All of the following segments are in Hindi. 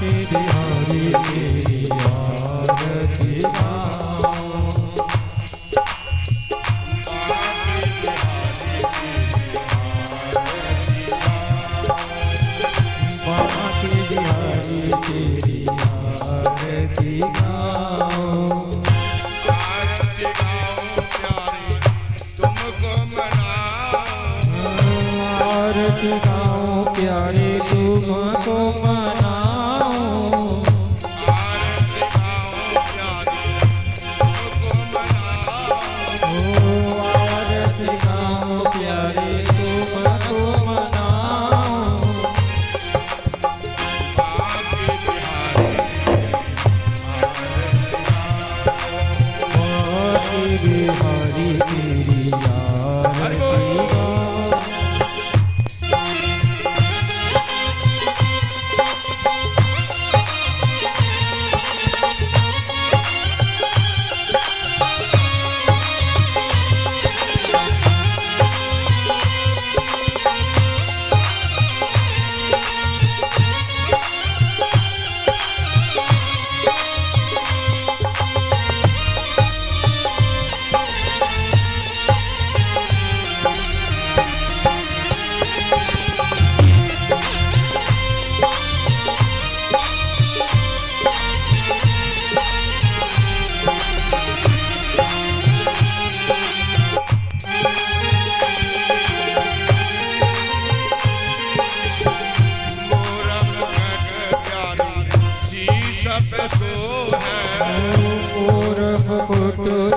बिहारी तेरी आरती गाऊं। बांके बिहारी तेरी आरती गाऊं। आरती गाऊं प्यारी तुमको मनाऊं। आरती गाऊं प्यारे तुमको मनाऊं। आरती गाऊं प्यारी तुमको मनाऊं। ओ आरती गाऊं प्यारे तुमको मनाऊं। बांके बिहारी बांके बिहारी तेरी आरती गाऊं।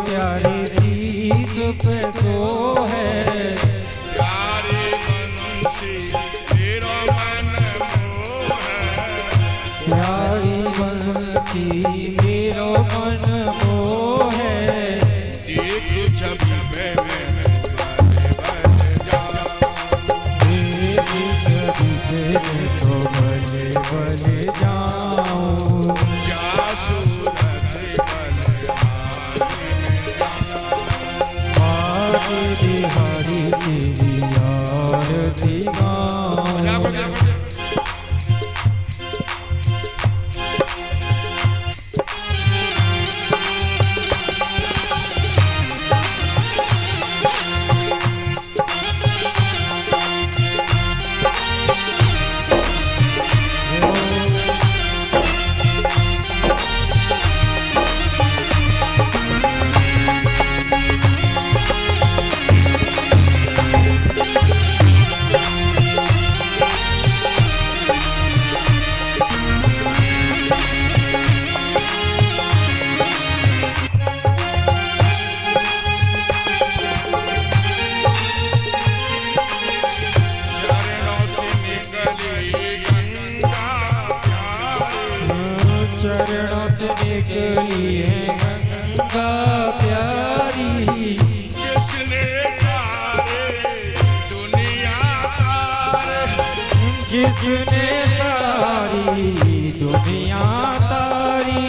प्यारी शीश पे सो है। प्यारी बंसी तेरा मन मोह है। प्यारी बंसी मेरो मन मोह है। देख छवि में मैं बन जाऊं। देख छवि में तो बले बले जाऊं। क्या सूरत बिहारी तेरी आरती गाऊं। चरणों से निकली है गंगा प्यारी। जिसने सारे दुनिया तारे। जिसने सारी दुनिया तारी।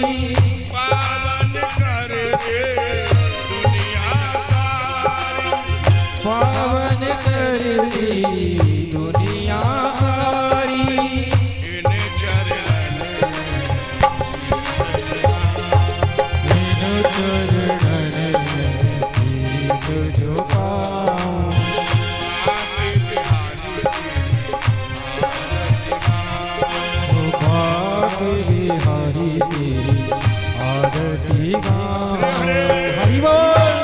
पावन कर दे दुनिया सारी। पावन कर दी दुनिया सारी। इन चरणन शीश झुकाऊं। बांके बिहारी तेरी आरती गाऊं। हरि बोल।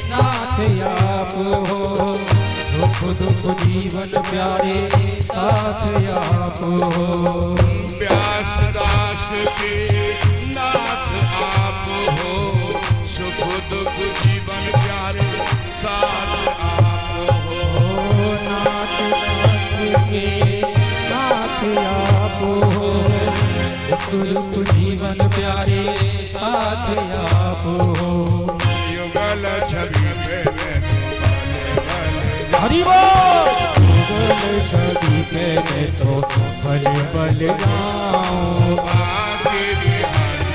नाथ आप हो, सुख दुख जीवन प्यारे साथ आप हो। व्यासदास के नाथ आप हो, सुख दुख जीवन प्यारे साथ आप हो। नाथ के नाथ आप हो, सुख दुख जीवन प्यारे साथ आप हो। युगल छवि पे हरि बोल। युगल छवि पे मैं तो बल बल जाऊं, बागे बिहारी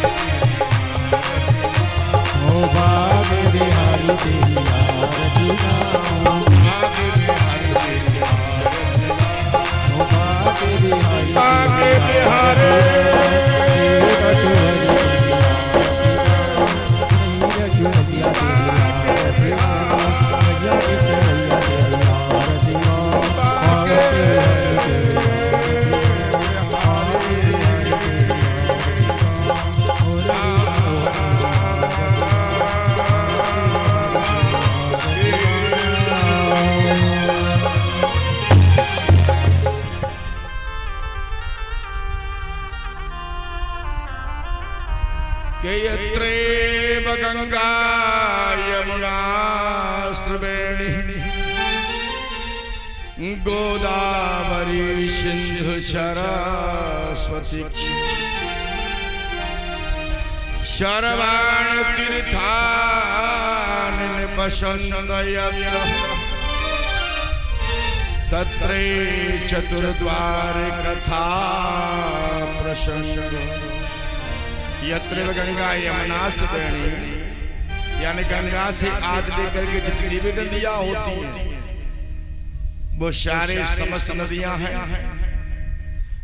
ओ बागे बिहारी तेरी आरती गाऊं, बागे बिहारी ओ बागे बिहारी बागे बिहारी के यत्रेव गंगा यमुना त्रिवेणी गोदावरी सिंधु सरस्वती शर्वाण तीर्थानि निपसन्त यत्र तत्रे चतुर्द्वार कथा प्रसंग। यत्र गंगा यमुनास्त्रिवेणी, यानी गंगा से आदि लेकर के जितनी भी नदियां होती हैं वो सारे समस्त नदियां हैं।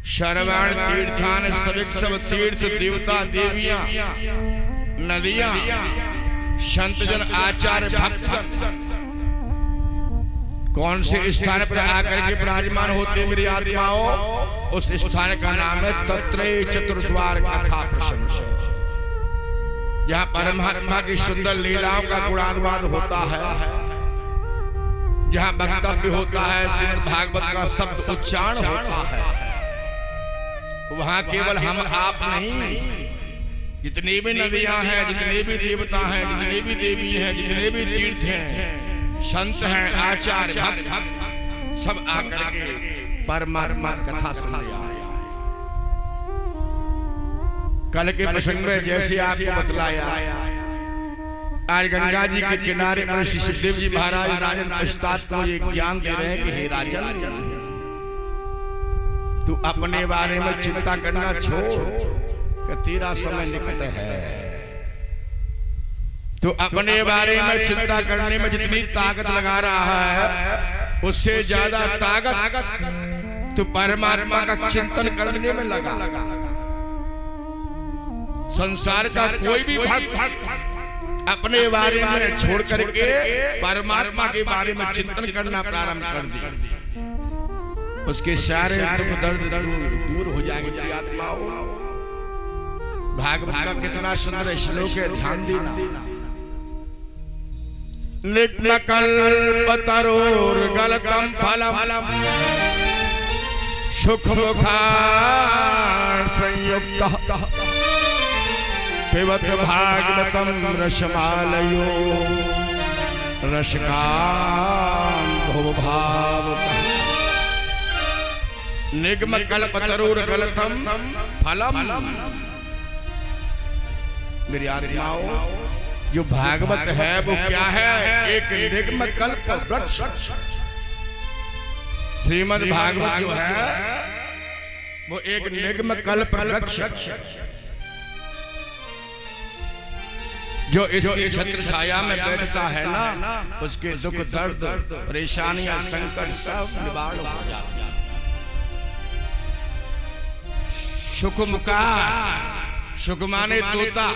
शर्वाण तीर्थान सब तीर्थ देवता देवियां नदियां संत जन आचार्य भक्तजन कौन से स्थान पर आकर के विराजमान होते मेरी आत्माओं, उस स्थान का नाम है तत्रे चतुर्द्वार कथा प्रसंग। यहाँ परमात्मा की सुंदर लीलाओं का गुणानुवाद होता है, जहाँ वक्तव्य होता है, श्रीमद् भागवत का शब्द उच्चारण होता है। वहाँ केवल हम आप नहीं, जितनी भी नदियां हैं, जितने भी देवता हैं, जितने भी देवी हैं, जितने भी तीर्थ हैं, संत हैं, आचार्य भक्त सब आकर के परमात्मा कथा सुनने आए। कल के प्रसंग में जैसे आपको बतलाया, आज गंगा जी के किनारे पर श्री सुखदेव जी महाराज राजन पश्चात को ये ज्ञान दे रहे हैं कि हे राजन, तू अपने बारे में चिंता करना छोड़ कि तेरा समय निकट है। तो अपने बारे में चिंता करने में जितनी ताकत लगा रहा है, उससे ज्यादा ताकत तो परमात्मा का चिंतन करने में लगा। संसार का कोई भी भक्त अपने बारे में छोड़ करके परमात्मा के बारे में चिंतन करना प्रारंभ कर दिया, उसके सारे दुख दर्द दूर हो जाएंगे। प्रिय आत्माओं, भागवत का कितना सुंदर श्लोक है, ध्यान देना। नित्मकल्पतरोर्गलतं फलम् सुखमुखान् संयुक्तः पिबत भागवतं रसमालयो रसकान्तो भावतः। निगमकल्पतरोर्गलतं फलम्। मेरी आत्माओं, जो भागवत है वो क्या है? एक निगम कल्प वृक्ष। श्रीमद् भागवत जो है वो एक निगम कल्प वृक्ष, जो इसकी छत्र छाया में बैठता है ना, उसके दुख दर्द परेशानियां संकट सब निवारण हो जाते हैं। सुखमुखा, सुख माने तोता।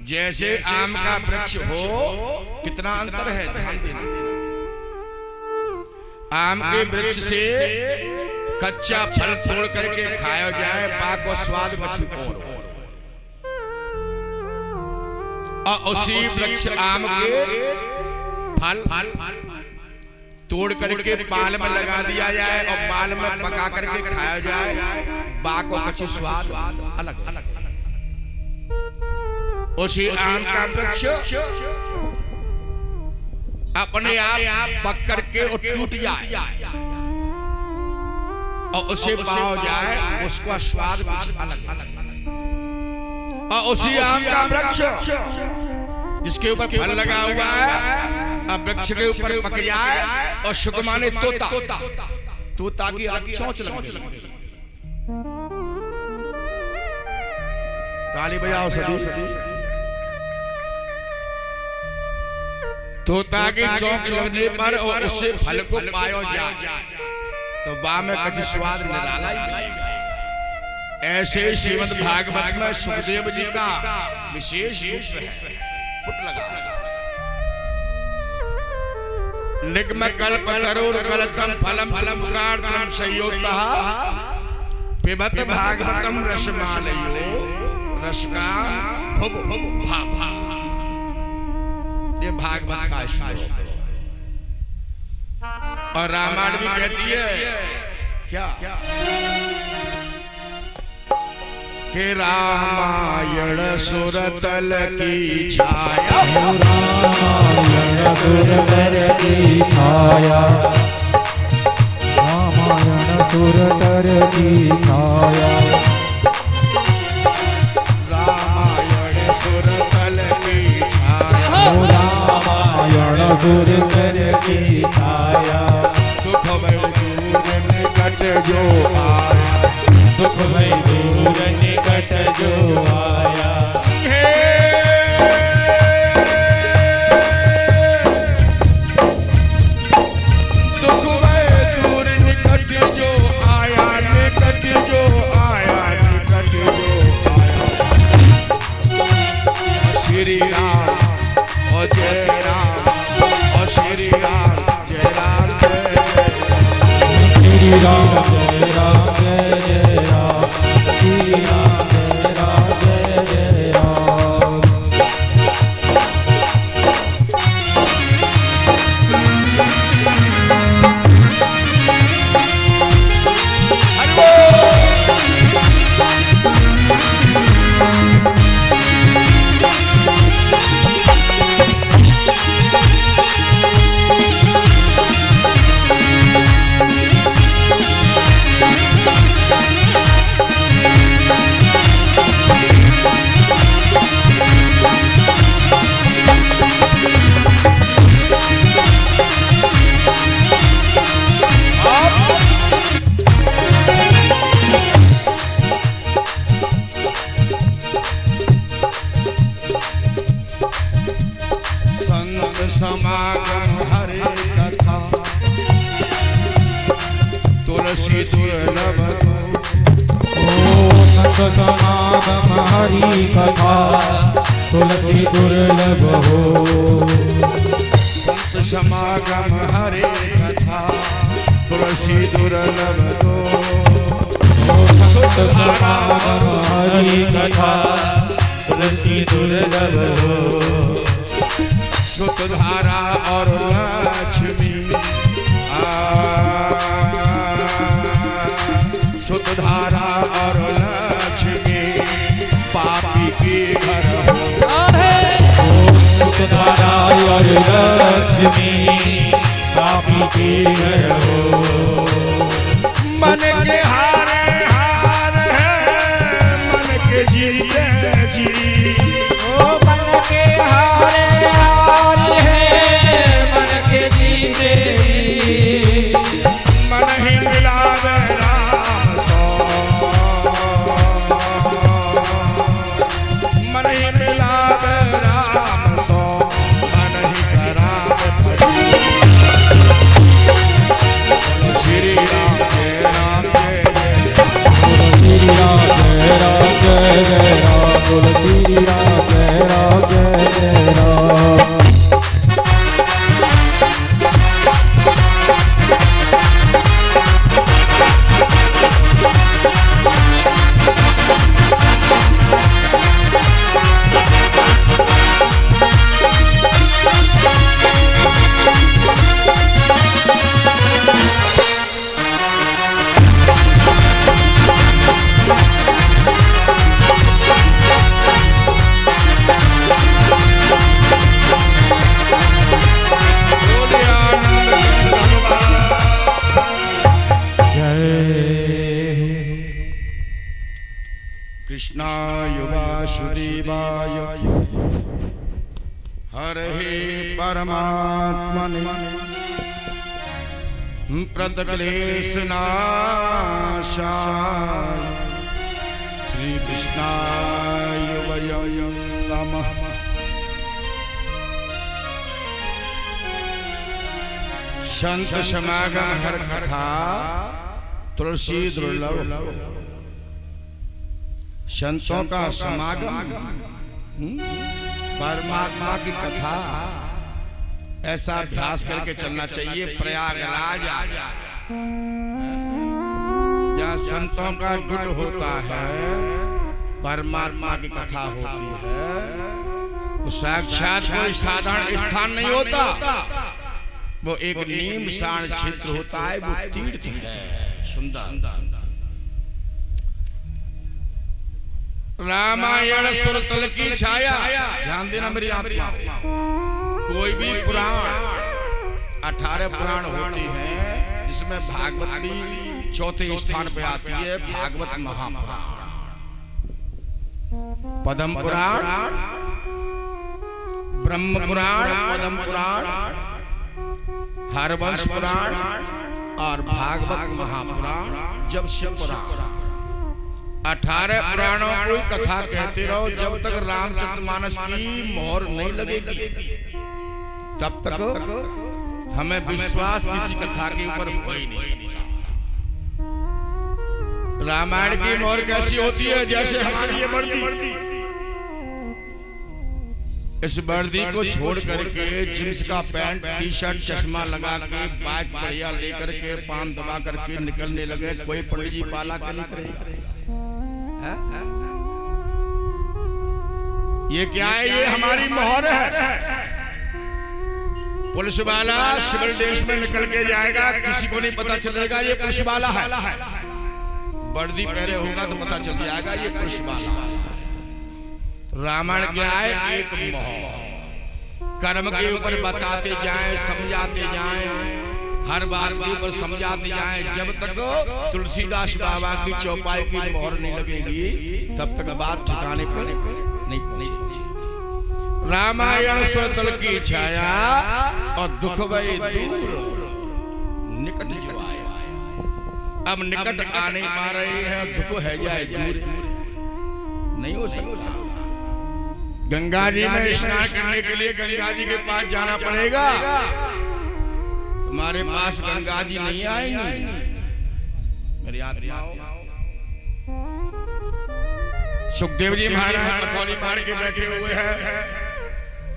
जैसे आम का वृक्ष हो, कितना अंतर है, ध्यान देना। आम के वृक्ष से कच्चा फल तोड़ करके खाया जाए, पाको स्वाद बछू और। और उसी वृक्ष आम के फल तोड़ करके बाल में लगा दिया जाए और बाल में पका करके खाया जाए, बा को कुछ स्वाद अलग अलग। उसी आम का वृक्ष अपने आप पक करके और टूट जाए और उसे पाओ जाए, उसका स्वाद कुछ अलग अलग। और उसी आम का वृक्ष जिसके ऊपर फल लगा हुआ है, अब वृक्ष के ऊपर पक जाए और सुगमा ने तोता की चोंच लग गई। ताली बजाओ सभी। तोता की चोंच लगने पर और उसे फल को पायो जाए तो बा में कुछ स्वाद निराला ही मिलेगा। ऐसे श्रीमद् भागवत में सुखदेव जी का विशेष रूप है। निगम कल्प तरुर कलतम फलम संस्कारतम संयोगतः पिबत भागवतम रसमालयो रसका भुभ भाभा। ये भागवत का श्लोक है। और रामायण भी कहती है क्या कि रामायण सुरतल की छाया, रामायण सुरतल की छाया, रामायण सुरतल की छाया, रामायण सुरतल की छाया, रामायण सुरतल की छाया। दुख भय दूर निकट जो आया, दुख भय दूर निकट जो आया। दुख भय दूर निकट जो आया, निकट जो आया, निकट जो आया। श्री राम और जय राम, और श्री राम जय राम जय श्री राम जय राम जय जय राम, श्री राम जय राम जय जय राम। समागम हरे कथा तुलसी दुर्लभ। संत समागम हरि कथा तुलसी दुर्लभ हो। संत समागम हरे कथा तुलसी दुर्लभ हो। संत समागम हरि कथा तुलसी दुर्लभ हो। सुतधारा और लक्ष्मी, सुतधारा और लक्ष्मी पापी के घर हो। सुतधारा और लक्ष्मी पापी के घर हो। मन के हारे हार है, मन के जीते जी। ओ मन के हारे हार है, मन के जीते जी। मन ही मिलावे राम सो, मन ही मिलावे राम सो, मन ही करावे भजन। श्री राम जय राम जय कृष्णाय वासुदेवाय हरे परमात्मने प्रणतक्लेशनाशाय श्री कृष्णाय वयं नमः। संत समागम हर कथा तुलसी दुर्लभ। संतों का समागम, परमात्मा की कथा, ऐसा अभ्यास करके चलना चाहिए। प्रयागराज जहाँ संतों का गुट होता है, परमात्मा की कथा होती है, तो साक्षात कोई साधारण स्थान नहीं होता, वो एक नीम शान क्षेत्र होता है, वो तीर्थ है। सुंदर रामायण सुरतल की छाया। ध्यान देना मेरी आत्मा, कोई भी पुराण 18 पुराण होते हैं, जिसमें भागवत भी चौथे स्थान पे आती है। भागवत महापुराण, पद्म पुराण, ब्रह्म पुराण, पद्म पुराण, हरवंश पुराण और भागवत महापुराण, जब शिव पुराण। 18 पुराणों को कथा कहते रहो जब तक रामचरितमानस की मोहर नहीं लगेगी, तब तक हमें विश्वास किसी कथा के ऊपर हो ही नहीं सकता। रामायण की मोहर कैसी होती है? जैसे हमारी ये वर्दी, इस वर्दी को छोड़ करके जींस का पैंट, टी शर्ट, चश्मा लगा के, बाइक बढ़िया लेकर के, पान दबा करके निकलने लगे, कोई पंडित जी पाला के नहीं करेगा। ये क्या है? ये हमारी मोहर है। पुलिस वाला सिविल ड्रेस में निकल के जाएगा, किसी को नहीं पता चलेगा ये पुलिस वाला है। वर्दी पहने होगा तो पता चल जाएगा ये पुलिस वाला है। रामायण क्या है? एक मोहर, कर्म के ऊपर बताते जाएं, समझाते जाएं, हर बात के ऊपर समझाते जाएं। जब तक तुलसीदास बाबा की चौपाई की मोहर नहीं लगेगी, तब तक बात ठिकाने पर नहीं पहुंचेगी। रामायण सुरतल की छाया और दुख वही दूर, निकट जो आया। अब निकट आ नहीं पा रहे हैं, दुख है जाए दूर, नहीं हो सकता। गंगा जी में स्नान करने के लिए गंगा जी के पास जाना पड़ेगा। तुम्हारे पास गंगा जी नहीं आएंगी मेरी आत्मा। सुखदेव जी महाराज पथौली मार के बैठे हुए हैं,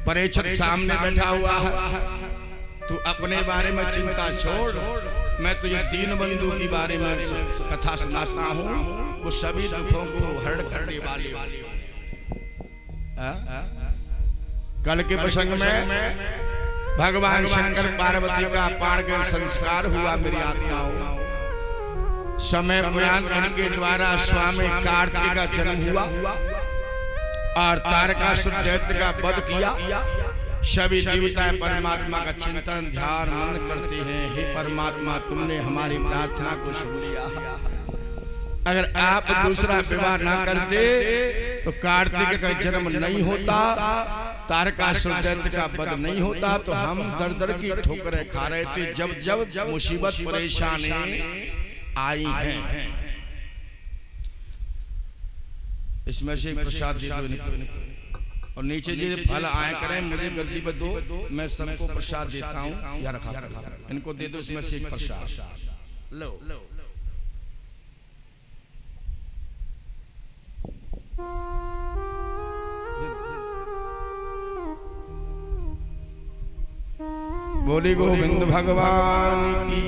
परीक्षित सामने बैठा हुआ है। तू अपने बारे में चिंता छोड़, मैं तुझे दीनबंधु की बारे में कथा सुनाता हूँ। वो सभी दुखों को हरण करने वाले। कल के प्रसंग में भगवान शंकर पार्वती का पाणगण संस्कार हुआ मेरी आत्माओं। समय पुराण इनके द्वारा स्वामी कार्तिक का जन्म हुआ और तारकासुर दैत्य का वध किया। सभी देवताएं परमात्मा का चिंतन ध्यान मन करते हैं। हे परमात्मा, तुमने हमारी प्रार्थना को सुन लिया। अगर आप दूसरा विवाह ना करते तो कार्तिक का जन्म नहीं होता, तारकासुर दैत्य का वध नहीं होता, तो हम दर दर की ठोकरें खा रहे थे। जब जब मुसीबत परेशानी आई हैं, इसमें से प्रसाद दे दो और नीचे जो फल आए करें मुझे गद्दी पर दो, मैं सबको प्रसाद देता हूँ। या रखा कर इनको दे दो, इसमें से एक प्रसाद लो। बोली गोविंद भगवान की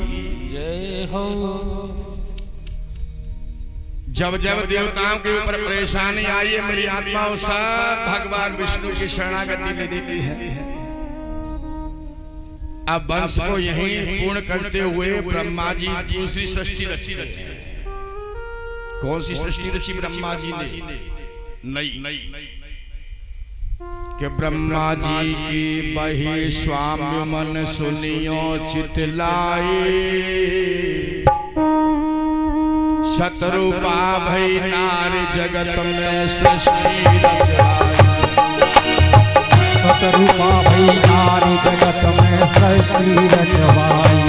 जय हो। जब जब देवताओं के ऊपर परेशानी आई है मेरी आत्मा सब भगवान विष्णु की शरणागति ले देती है। अब वंश को यहीं पूर्ण करते हुए ब्रह्मा जी दूसरी सृष्टि रची है। कौन सी सृष्टि रची ब्रह्मा जी ने? नहीं कि ब्रह्मा जी की बही स्वामी मन सुनियो चितलाए, सतरूपा भई नारी जगत में सृष्टि रचवाई। सतरूपा भई नारी जगत में सृष्टि रचवाई।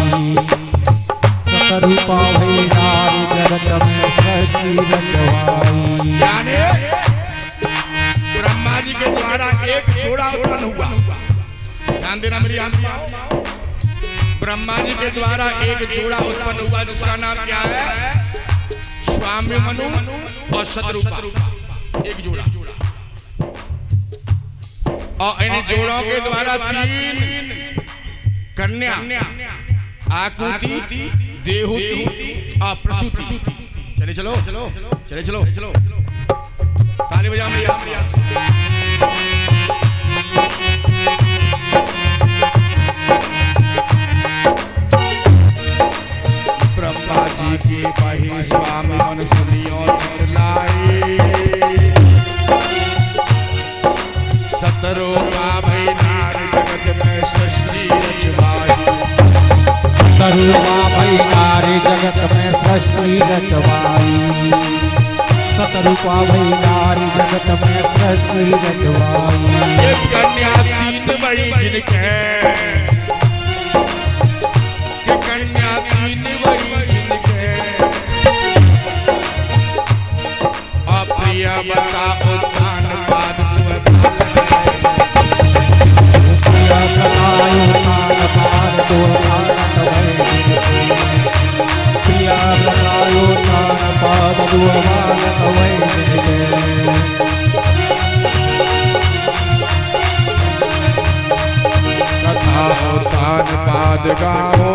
सतरूपा भई नारी जगत में सृष्टि रचवाई। यानी ब्रह्मा जी के द्वारा एक जोड़ा उत्पन्न हुआ। ध्यान देना मेरी आत्मा। ब्रह्मा जी के द्वारा एक जोड़ा उत्पन्न हुआ जिसका नाम क्या है? स्वामी मनु और सतरूपा, एक जोड़ा। और इन जोड़ों के द्वारा 3 कन्या, आकृति, देहुति और प्रसूति। चले चलो, चले चलो, ताली बजाओ मेरी आत्मा। ब्रह्मा जी की बही स्वामी मन सुनियो चितलाई। सतरूपा भई नारी जगत में सृष्टि रचवाई। सतरूपा भई नारी जगत में सृष्टि रचवाई। सतरूपा भई नारी जगत में सृष्टि रचवाई। ये कन्या 3 बड़ी जिनके, ये कन्या 3 बड़ी जिनके। अप्रिय बता उत्थान पाद प्रिय बतायो तान पाद दुआनत वै। प्रिय बतायो तान पाद दुआनत वै। कथा उत्थान पाद गाओ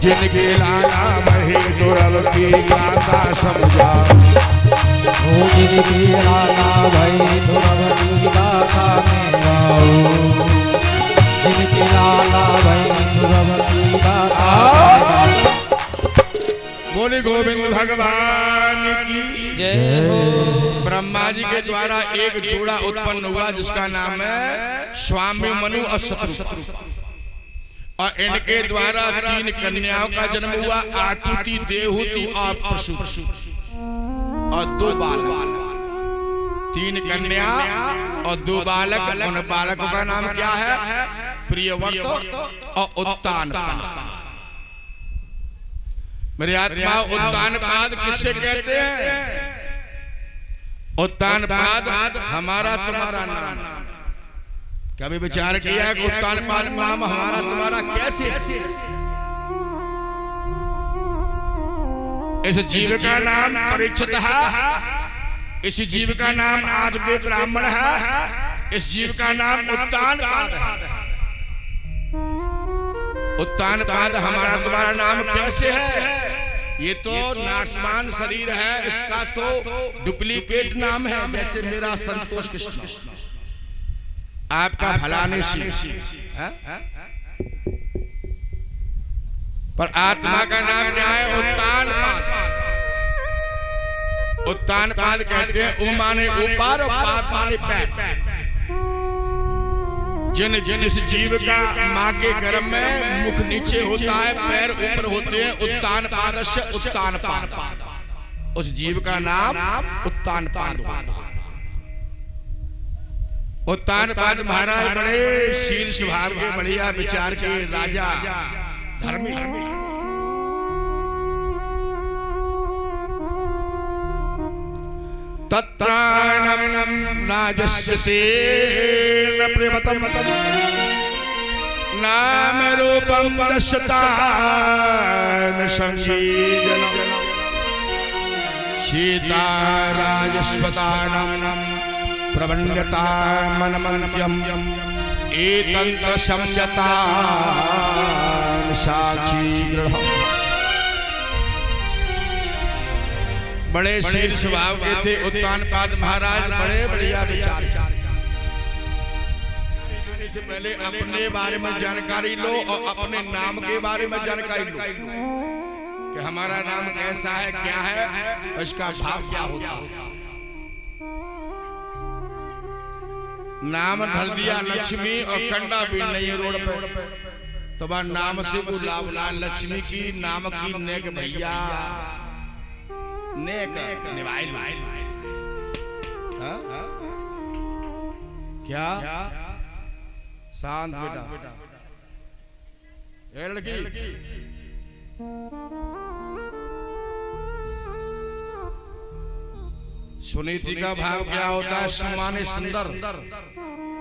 जिनके लाला मही दुर्लभ की गाथा समझाओ। जिनके लाला भई दुर्लभ की गाथा में गाओ। जिनके लाला भई दुर्लभ की गाथा। बोले गोविंद भगवान की जय हो। ब्रह्मा जी के द्वारा एक जोड़ा उत्पन्न हुआ जिसका नाम है स्वामी मनु और सतरूपा। और इनके द्वारा 3 कन्याओं का जन्म हुआ, आकृति, देहुति और प्रसूति। और 2 बालक, 3 कन्या और 2 बालक। उन बालकों का नाम क्या है? प्रियव्रत और उत्तानपाद। मेरी आत्मा, उत्तानपाद किससे कहते हैं? उत्तानपाद हमारा तुम्हारा नाम। कभी विचार किया कि उत्तानपाद नाम हमारा तुम्हारा कैसे? इस जीव का नाम परीक्षित है। इस जीव का नाम आदिदेव ब्राह्मण है। इस जीव का नाम उत्तानपाद है। उत्तानपाद हमारा तुम्हारा नाम कैसे है? ये तो नासमान शरीर है, इसका तो डुप्लीकेट नाम है। जैसे मेरा संतोष कृष्ण, आपका फलाने है, पर आत्मा का नाम क्या है? उत्तानपाद। उत्तानपाद कहते हैं ऊ माने ऊपर और पाद माने पैर। जिस जीव का माँ के गर्भ में मुख नीचे होता है, पैर ऊपर होते हैं, उत्तानपादस्य उत्तानपाद। उस जीव का नाम उत्तानपाद। उत्तानपाद महाराज बड़े शील स्वभाव के, बढ़िया विचार के राजा, धर्मी। तत्राणं राजस्य तेन प्रियतम नाम रूपं दशतान संगीजनम् सीता राजस्वतानं प्रवण्यता मनमन्यम् एतंत्र संयता साक्षी गृह। बड़े शील स्वभाव के थे उत्तानपाद महाराज, बड़े बढ़िया विचार। से पहले अपने बारे में जानकारी लो और अपने नाम के बारे में जानकारी लो कि हमारा नाम कैसा है, क्या है, उसका भाव क्या होता है। नाम धर दिया लक्ष्मी और कंडा भी नहीं है रोड पे, तो वह नाम से को लाभ लक्ष्मी की नाम की नेक भैया नेक निभाई क्या शांत बेटा ए लड़की सुनीति का भाव क्या होता है? सुमाने सुंदर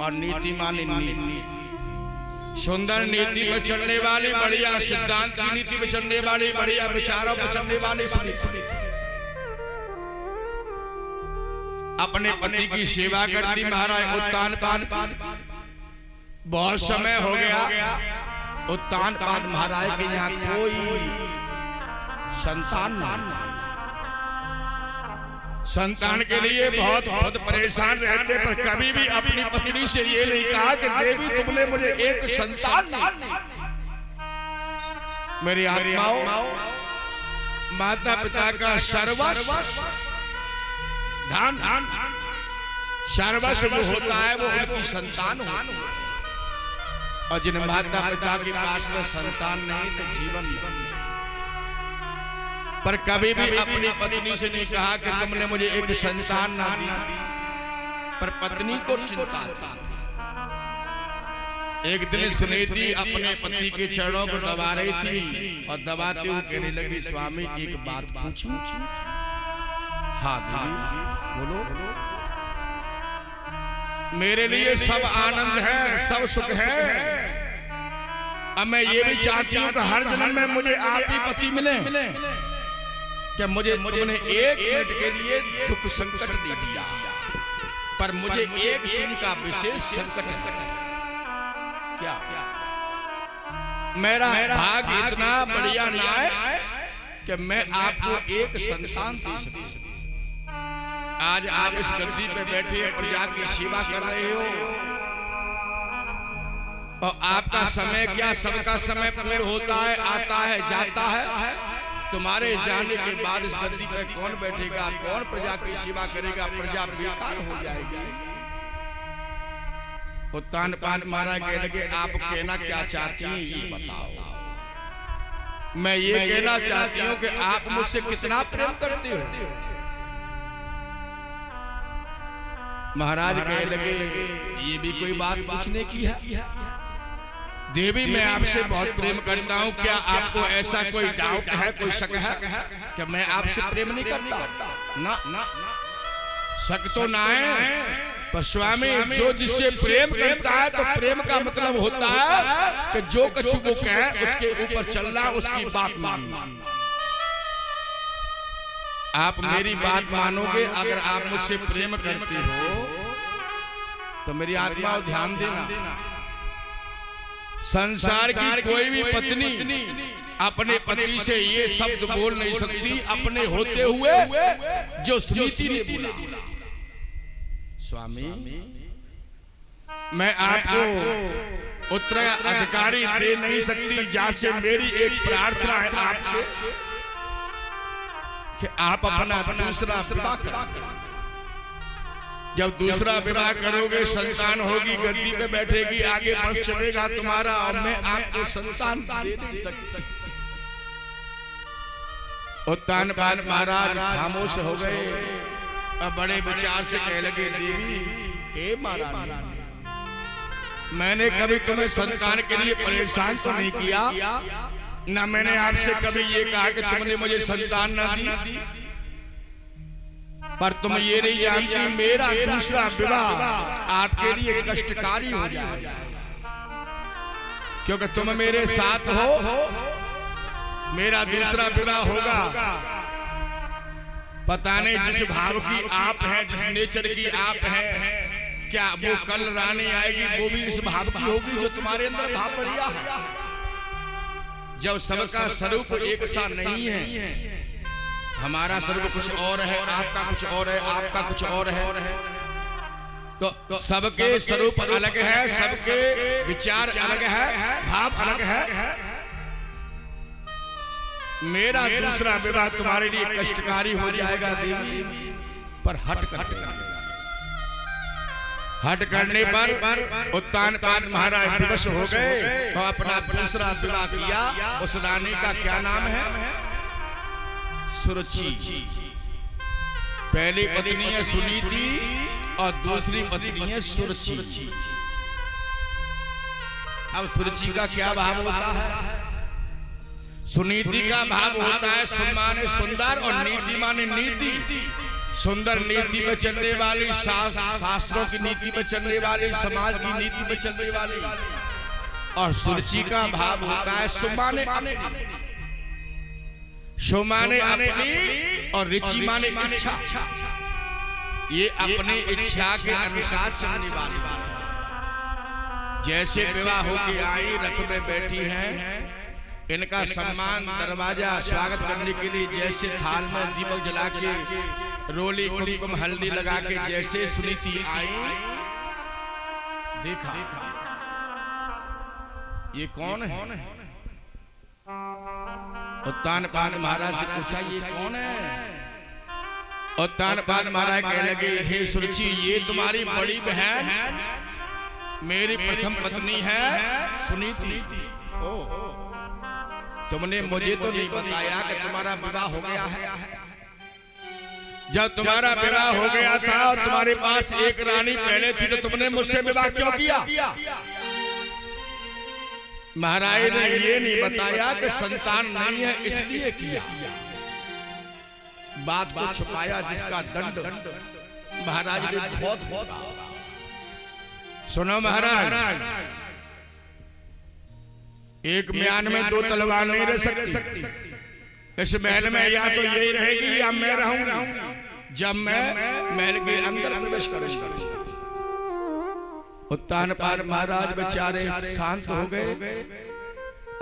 और नीति माने नीति। सुंदर नीति पर चलने वाली, बढ़िया सिद्धांत की नीति पर चलने वाली, बढ़िया विचारों पर चलने वाली सुनीति अपने पति की सेवा करती। महाराज उत्तान पाद बहुत समय हो गया, उत्तान पाद महाराज के यहाँ कोई संतान नहीं। संतान के लिए बहुत परेशान रहते, पर कभी भी अपनी पत्नी से ये नहीं कहा कि देवी तुमने मुझे एक संतान नहीं। मेरी आत्माओं, माता पिता का सर्वस्व धन सर्वस्व जो होता है वो उनकी संतान होती है। और जिन माता पिता के पास में संतान नहीं तो जीवन नहीं। पर कभी भी अपनी पत्नी से नहीं कहा कि तुमने मुझे एक संतान ना दी, पर पत्नी को चिंता थी। एक दिन सुनीति अपने पति के चरणों को दबा रही थी और दबाते हुए कहने लगी, स्वामी एक बात पूछूं? हाँ देवी बोलो। मेरे लिए सब आनंद है, सब सुख है। अब मैं ये भी चाहती हूँ कि हर जन्म में मुझे आप ही पति मिले। क्या मुझे तुमने एक मिनट के लिए दुख संकट दे दिया, पर मुझे एक चीज का विशेष संकट है। क्या? मेरा भाग्य इतना बढ़िया ना है कि मैं आपको एक संतान दे सकूं। आज आप इस गद्दी पे बैठे प्रजा की सेवा कर रहे हो और आपका समय क्या, सबका समय पूर्ण होता है, आता है, जाता है। तुम्हारे जाने के बाद इस गद्दी पे कौन बैठेगा, कौन प्रजा की सेवा करेगा? प्रजा बेकार हो जाएगी। उत्तान पाद महाराज कहने लगे, आप कहना क्या चाहती हैं ये बताओ। मैं ये कहना चाहती हूँ कि आप मुझसे कितना प्रेम करते हो। महाराज कहने लगे, ये भी कोई बात पूछने की है? देवी मैं आपसे बहुत प्रेम करता हूँ। क्या आपको ऐसा कोई डाउट है, कोई शक है कि मैं आपसे प्रेम नहीं करता? ना, शक तो ना है, पर स्वामी जो जिससे प्रेम करता है तो प्रेम का मतलब होता है कि जो कुछ वो कहे उसके ऊपर चलना, उसकी बात मानना। आप मेरी बात मानोगे अगर आप मुझसे प्रेम करती हो तो मेरी आत्मा ध्यान देना। संसार की कोई भी पत्नी अपने पति से ये शब्द बोल नहीं सकती अपने होते हुए जो सुनीति ने बोला। स्वामी मैं आपको उत्तराधिकारी दे नहीं सकती, जैसे मेरी एक प्रार्थना है आपसे कि आप अपना दूसरा विवाह करें। जब दूसरा विवाह करोगे संतान होगी, गद्दी पे बैठेगी, आगे बढ़ चलेगा तुम्हारा, और मैं आपको संतान दे नहीं सकती। उत्तान पाद महाराज खामोश हो गए और बड़े विचार से कह लगे, देवी हे महाराज मैंने कभी तुम्हें संतान के लिए परेशान तो नहीं किया, ना मैंने आपसे कभी ये कहा कि तुमने मुझे संतान ना दी, पर तुम ये नहीं जानती मेरा दूसरा विवाह आपके लिए कष्टकारी हो जाएगा, क्योंकि तुम मेरे साथ हो। मेरा दूसरा विवाह होगा, पता नहीं जिस भाव की आप हैं, जिस नेचर की आप हैं, क्या वो कल रानी आएगी वो भी इस भाव की होगी जो तुम्हारे अंदर भाव बढ़िया है। जब सबका स्वरूप एक सा नहीं है, हमारा स्वरूप कुछ और है, आपका कुछ और है, आपका कुछ और है, तो सबके स्वरूप अलग है, सबके विचार अलग है, भाव अलग है। मेरा दूसरा विवाह तुम्हारे लिए कष्टकारी हो जाएगा देवी, पर हट करने पर उत्तान पाद महाराज विवश हो गए और अपना दूसरा विवाह किया। उस रानी का क्या नाम है? सुरुचि। पहली पत्नी है सुनीति और दूसरी पत्नी है सुरुचि। अब सुरुचि का क्या भाव होता है? सुनीति का भाव होता है सुन माने सुंदर और नीति माने नीति। सुंदर नीति पे चलने वाली, शास्त्रों की नीति पे चलने वाली, समाज की नीति पे चलने वाली। और सुरुचि का भाव होता है सुमाने सुमाने अपनी और रुचि माने इच्छा। ये अपनी इच्छा के अनुसार चलने वाली। जैसे विवाह होके आई, रथ में बैठी हैं, इनका सम्मान दरवाजा स्वागत करने के लिए जैसे थाल में दीपक जला के रोली कुमकुम हल्दी लगा के जैसे सुनीति आई, देखा ये कौन है? उत्तानपाद महाराज से पूछा ये कौन है? उत्तानपाद महाराज कहने लगे हे सुरुचि, ये तुम्हारी बड़ी बहन मेरी प्रथम पत्नी है सुनीति। ओ, तुमने मुझे तो नहीं बताया कि तुम्हारा विवाह हो गया है। जब तुम्हारा विवाह हो गया था और तुम्हारे पास एक रानी पहले थी तो तुमने मुझसे विवाह क्यों किया? महाराज ने ये नहीं बताया कि संतान नहीं है इसलिए किया। बात को छुपाया जिसका दंड महाराज ने बहुत सुनो महाराज, एक म्यान में दो तलवार नहीं रह सकती। इस महल में या तो यही रहेगी या मैं रहूंगा। जब मैं महल के अंदर प्रवेश करूंगा। उत्तानपाद महाराज बेचारे शांत हो गए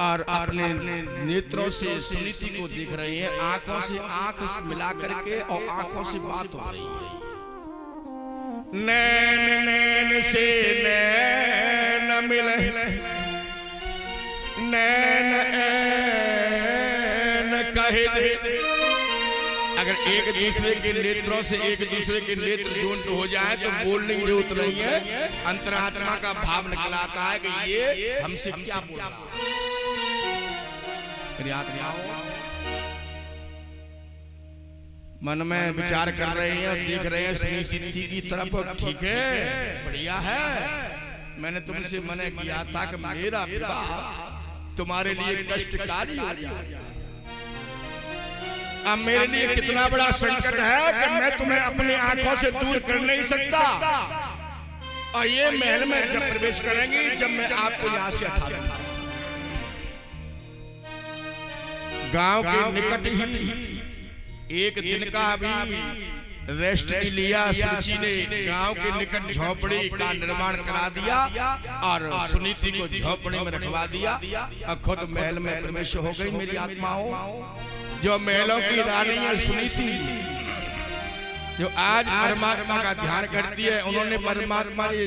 और अपने नेत्रों से सुनीति को देख रहे हैं, आंखों से आंख मिला करके और आंखों से बात हो रही है। नैन नैन से नैन मिले, नैन ऐन कहे दे। अगर एक दूसरे के नेत्रों से एक दूसरे के नेत्र जोड़ हो जाए तो बोलने की जरूरत नहीं है। अंतरात्मा का भाव निकल आता है कि ये हमसे क्या बोल रहा है। मन में विचार कर रहे हैं, देख रहे हैं सुनीति की तरफ। ठीक है, बढ़िया है। मैंने तुमसे मना किया था कि मेरा विवाह तुम्हारे लिए कष्टकारी हो गया। अब मेरे लिए कितना बड़ा संकट है कि मैं तुम्हें अपनी आंखों से दूर कर नहीं सकता। और ये महल में जब प्रवेश करेंगी, जब मैं आपको यहाँ से हटा दूंगा। गांव के निकट ही एक दिन का अभी रेस्ट लिया सुरुचि ने। गांव के निकट झोपड़ी का निर्माण करा दिया और सुनीति को झोपड़ी में रखवा दिया और खुद महल में प्रवेश हो गई। मेरी आत्माओं, जो महलों की रानी है सुनीति, जो आज परमात्मा का ध्यान करती है, उन्होंने परमात्मा ने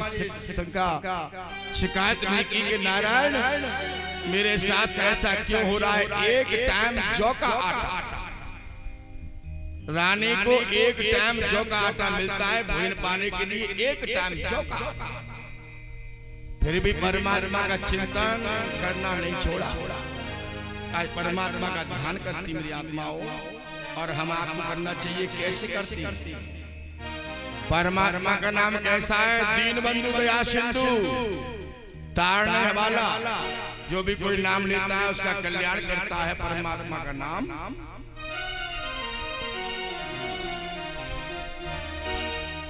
शिकायत नहीं की कि नारायण मेरे साथ ऐसा क्यों हो रहा है। एक टाइम जौ का आटा, रानी को एक टाइम जौ का आटा मिलता है भोजन पाने के लिए, एक टाइम जौ का आटा। फिर भी परमात्मा का चिंतन करना नहीं छोड़ा। आज परमात्मा का ध्यान करती मेरी आत्माओं, और हम आपको करना चाहिए। कैसे करती? परमात्मा का नाम कैसा है? दीन बंधु दया सिंधु, तारने वाला। जो भी कोई नाम लेता है उसका कल्याण करता है परमात्मा का नाम।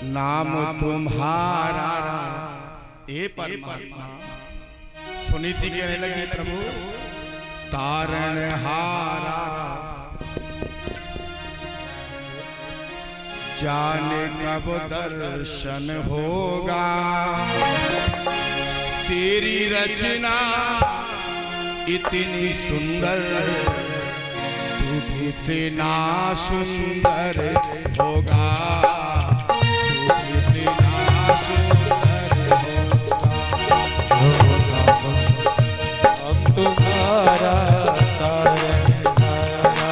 नाम तुम्हारा हे परमात्मा। सुनीति कहने लगी प्रभु तारणहारा, जाने कब दर्शन होगा। तेरी रचना इतनी सुंदर, तू कितना सुंदर होगा। तू कितना सुंदर होगा। तुम्हारा तारणहारा,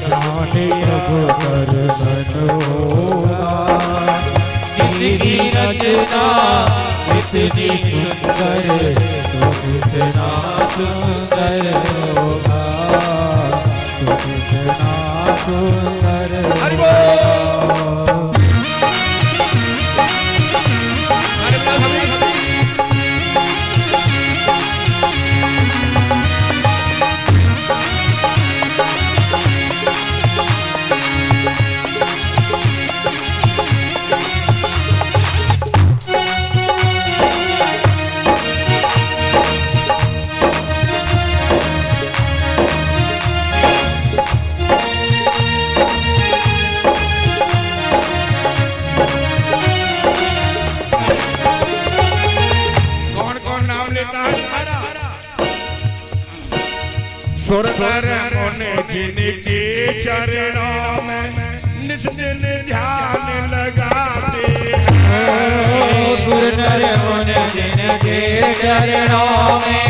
जाने कब दर्शन होगा। तेरी रचना इतनी सुंदर, तो कितना सुंदर होगा। तो कितना सुंदर हरि होगा। सुर नर मुनि जिनके चरणों में निज दिन ध्यान लगाते हैं। सुर नर मुनि जिनके चरणों में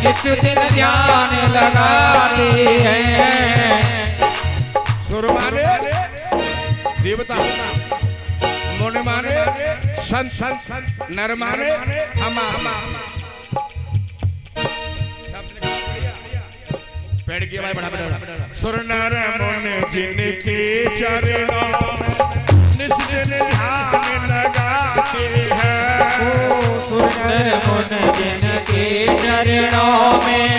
निज दिन ध्यान लगाते हैं। सुर माने देवता, मुनि माने संत, नर माने हम। पेड़ की आवाज बढ़ा। सुर नर मुनि जिनके चरणों में निज दिन ध्यान लगाते हैं। सुर नर मुनि जिनके चरणों में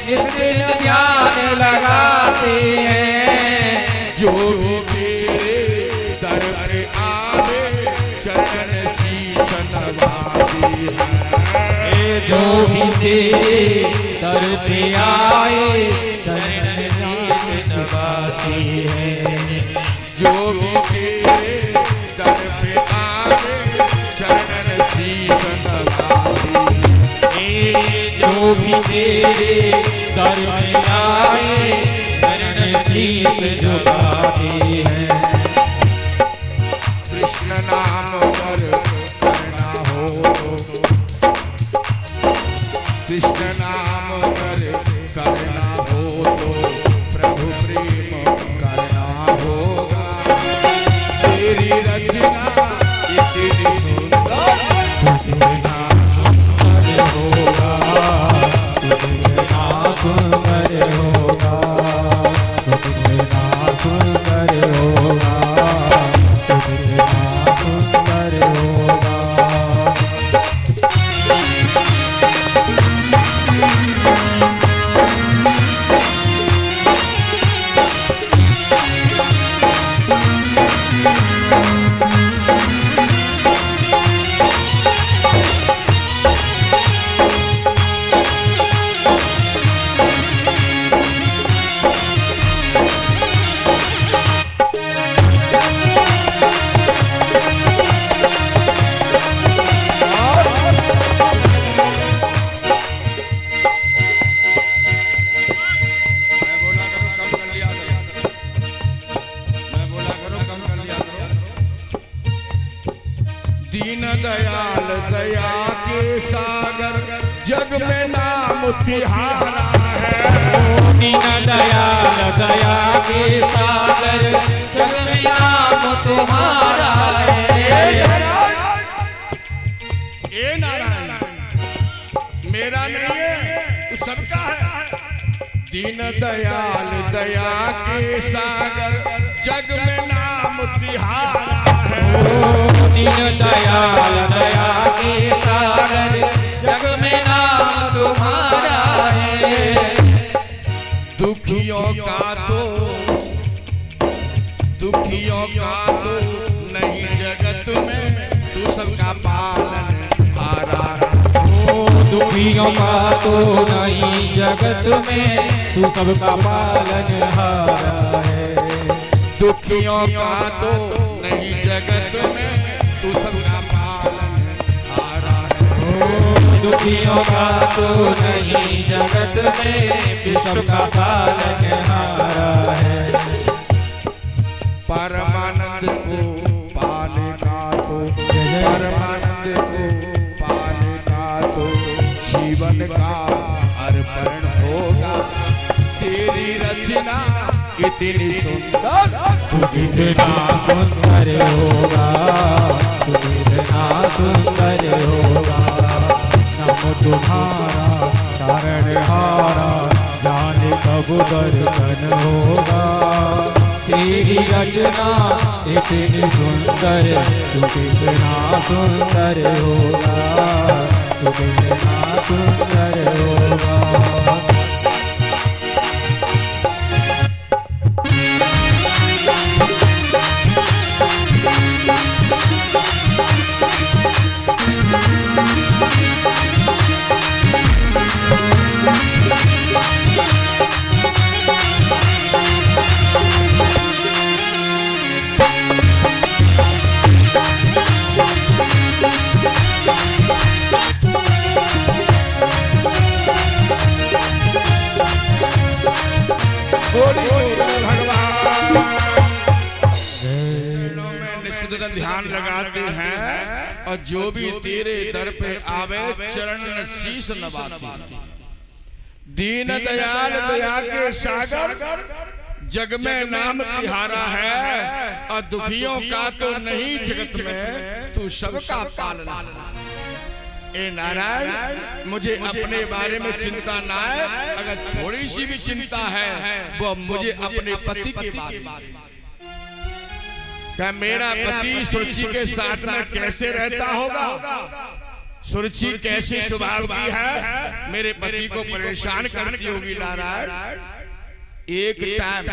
निज दिन ध्यान लगाते हैं। जो भी तेरे दर पे आवे चरण शीश नवाते हैं। जो भी तेरे दर पे आए चरण शीश नवाते हैं। जो भी तेरे दर पे आवे चरण शीश नवाते हैं। जो भी तेरे दर पे आए चरण शीश झुकाते हैं। कृष्ण नाम पर करना हो, कृष्ण नाम पर करना हो तो प्रभु प्रेम करना होगा। तेरी रचना इतनी सुंदर, कितना सुंदर होगा, कितना सुंदर होगा, कितना सुंदर होगा, कितना सुंदर होगा। दीन दयाल दया के सागर जग में नाम तिहारा है। दीन दयाल दया के सागर जग में नाम तुम्हारा है। ए नारायण मेरा नहीं है, तू सबका है। दीन दयाल दया के सागर जग में नाम तिहारा है। दीन दयाल दया के सागर जग में नाम तुम्हारा है। दुखियों का तो नहीं जगत में तू सबका पालन हारा है। दुखियों का तो नहीं जगत में तू सबका पालन हारा है। दुखियों का तो नहीं जगत में तू सबका पालन हारा है। दुखियों का तो नहीं जगत में विश्व का पालन हारा है। परमानंद को पाने का तो, परमानंद को पाने का तो जीवन का अर्पण होगा। तेरी रचना कितनी सुंदर, तू कितना सुंदर होगा, तू कितना सुंदर होगा। नाम तुम्हारा तारण हारा, जाने कब दर्शन होगा। तेरी रचना इतनी सुंदर, तू कितना सुंदर होगा, तू कितना सुंदर होगा। ध्यान लगाते हैं और जो भी तेरे दर पे आवे चरण शीश नवाते। दीन दयाल दया के सागर जग में नाम तिहारा है, और दुखियों का तो नहीं जगत में तू सबका पालना। ए नारायण, मुझे अपने बारे में चिंता ना है, अगर थोड़ी सी भी चिंता है वो मुझे अपने पति के बारे में। क्या मेरा पति सुरुचि के साथ में कैसे रहता होगा, सुरुचि कैसे स्वभाव की है, मेरे पति को परेशान करती होगी। नारायण, एक टाइम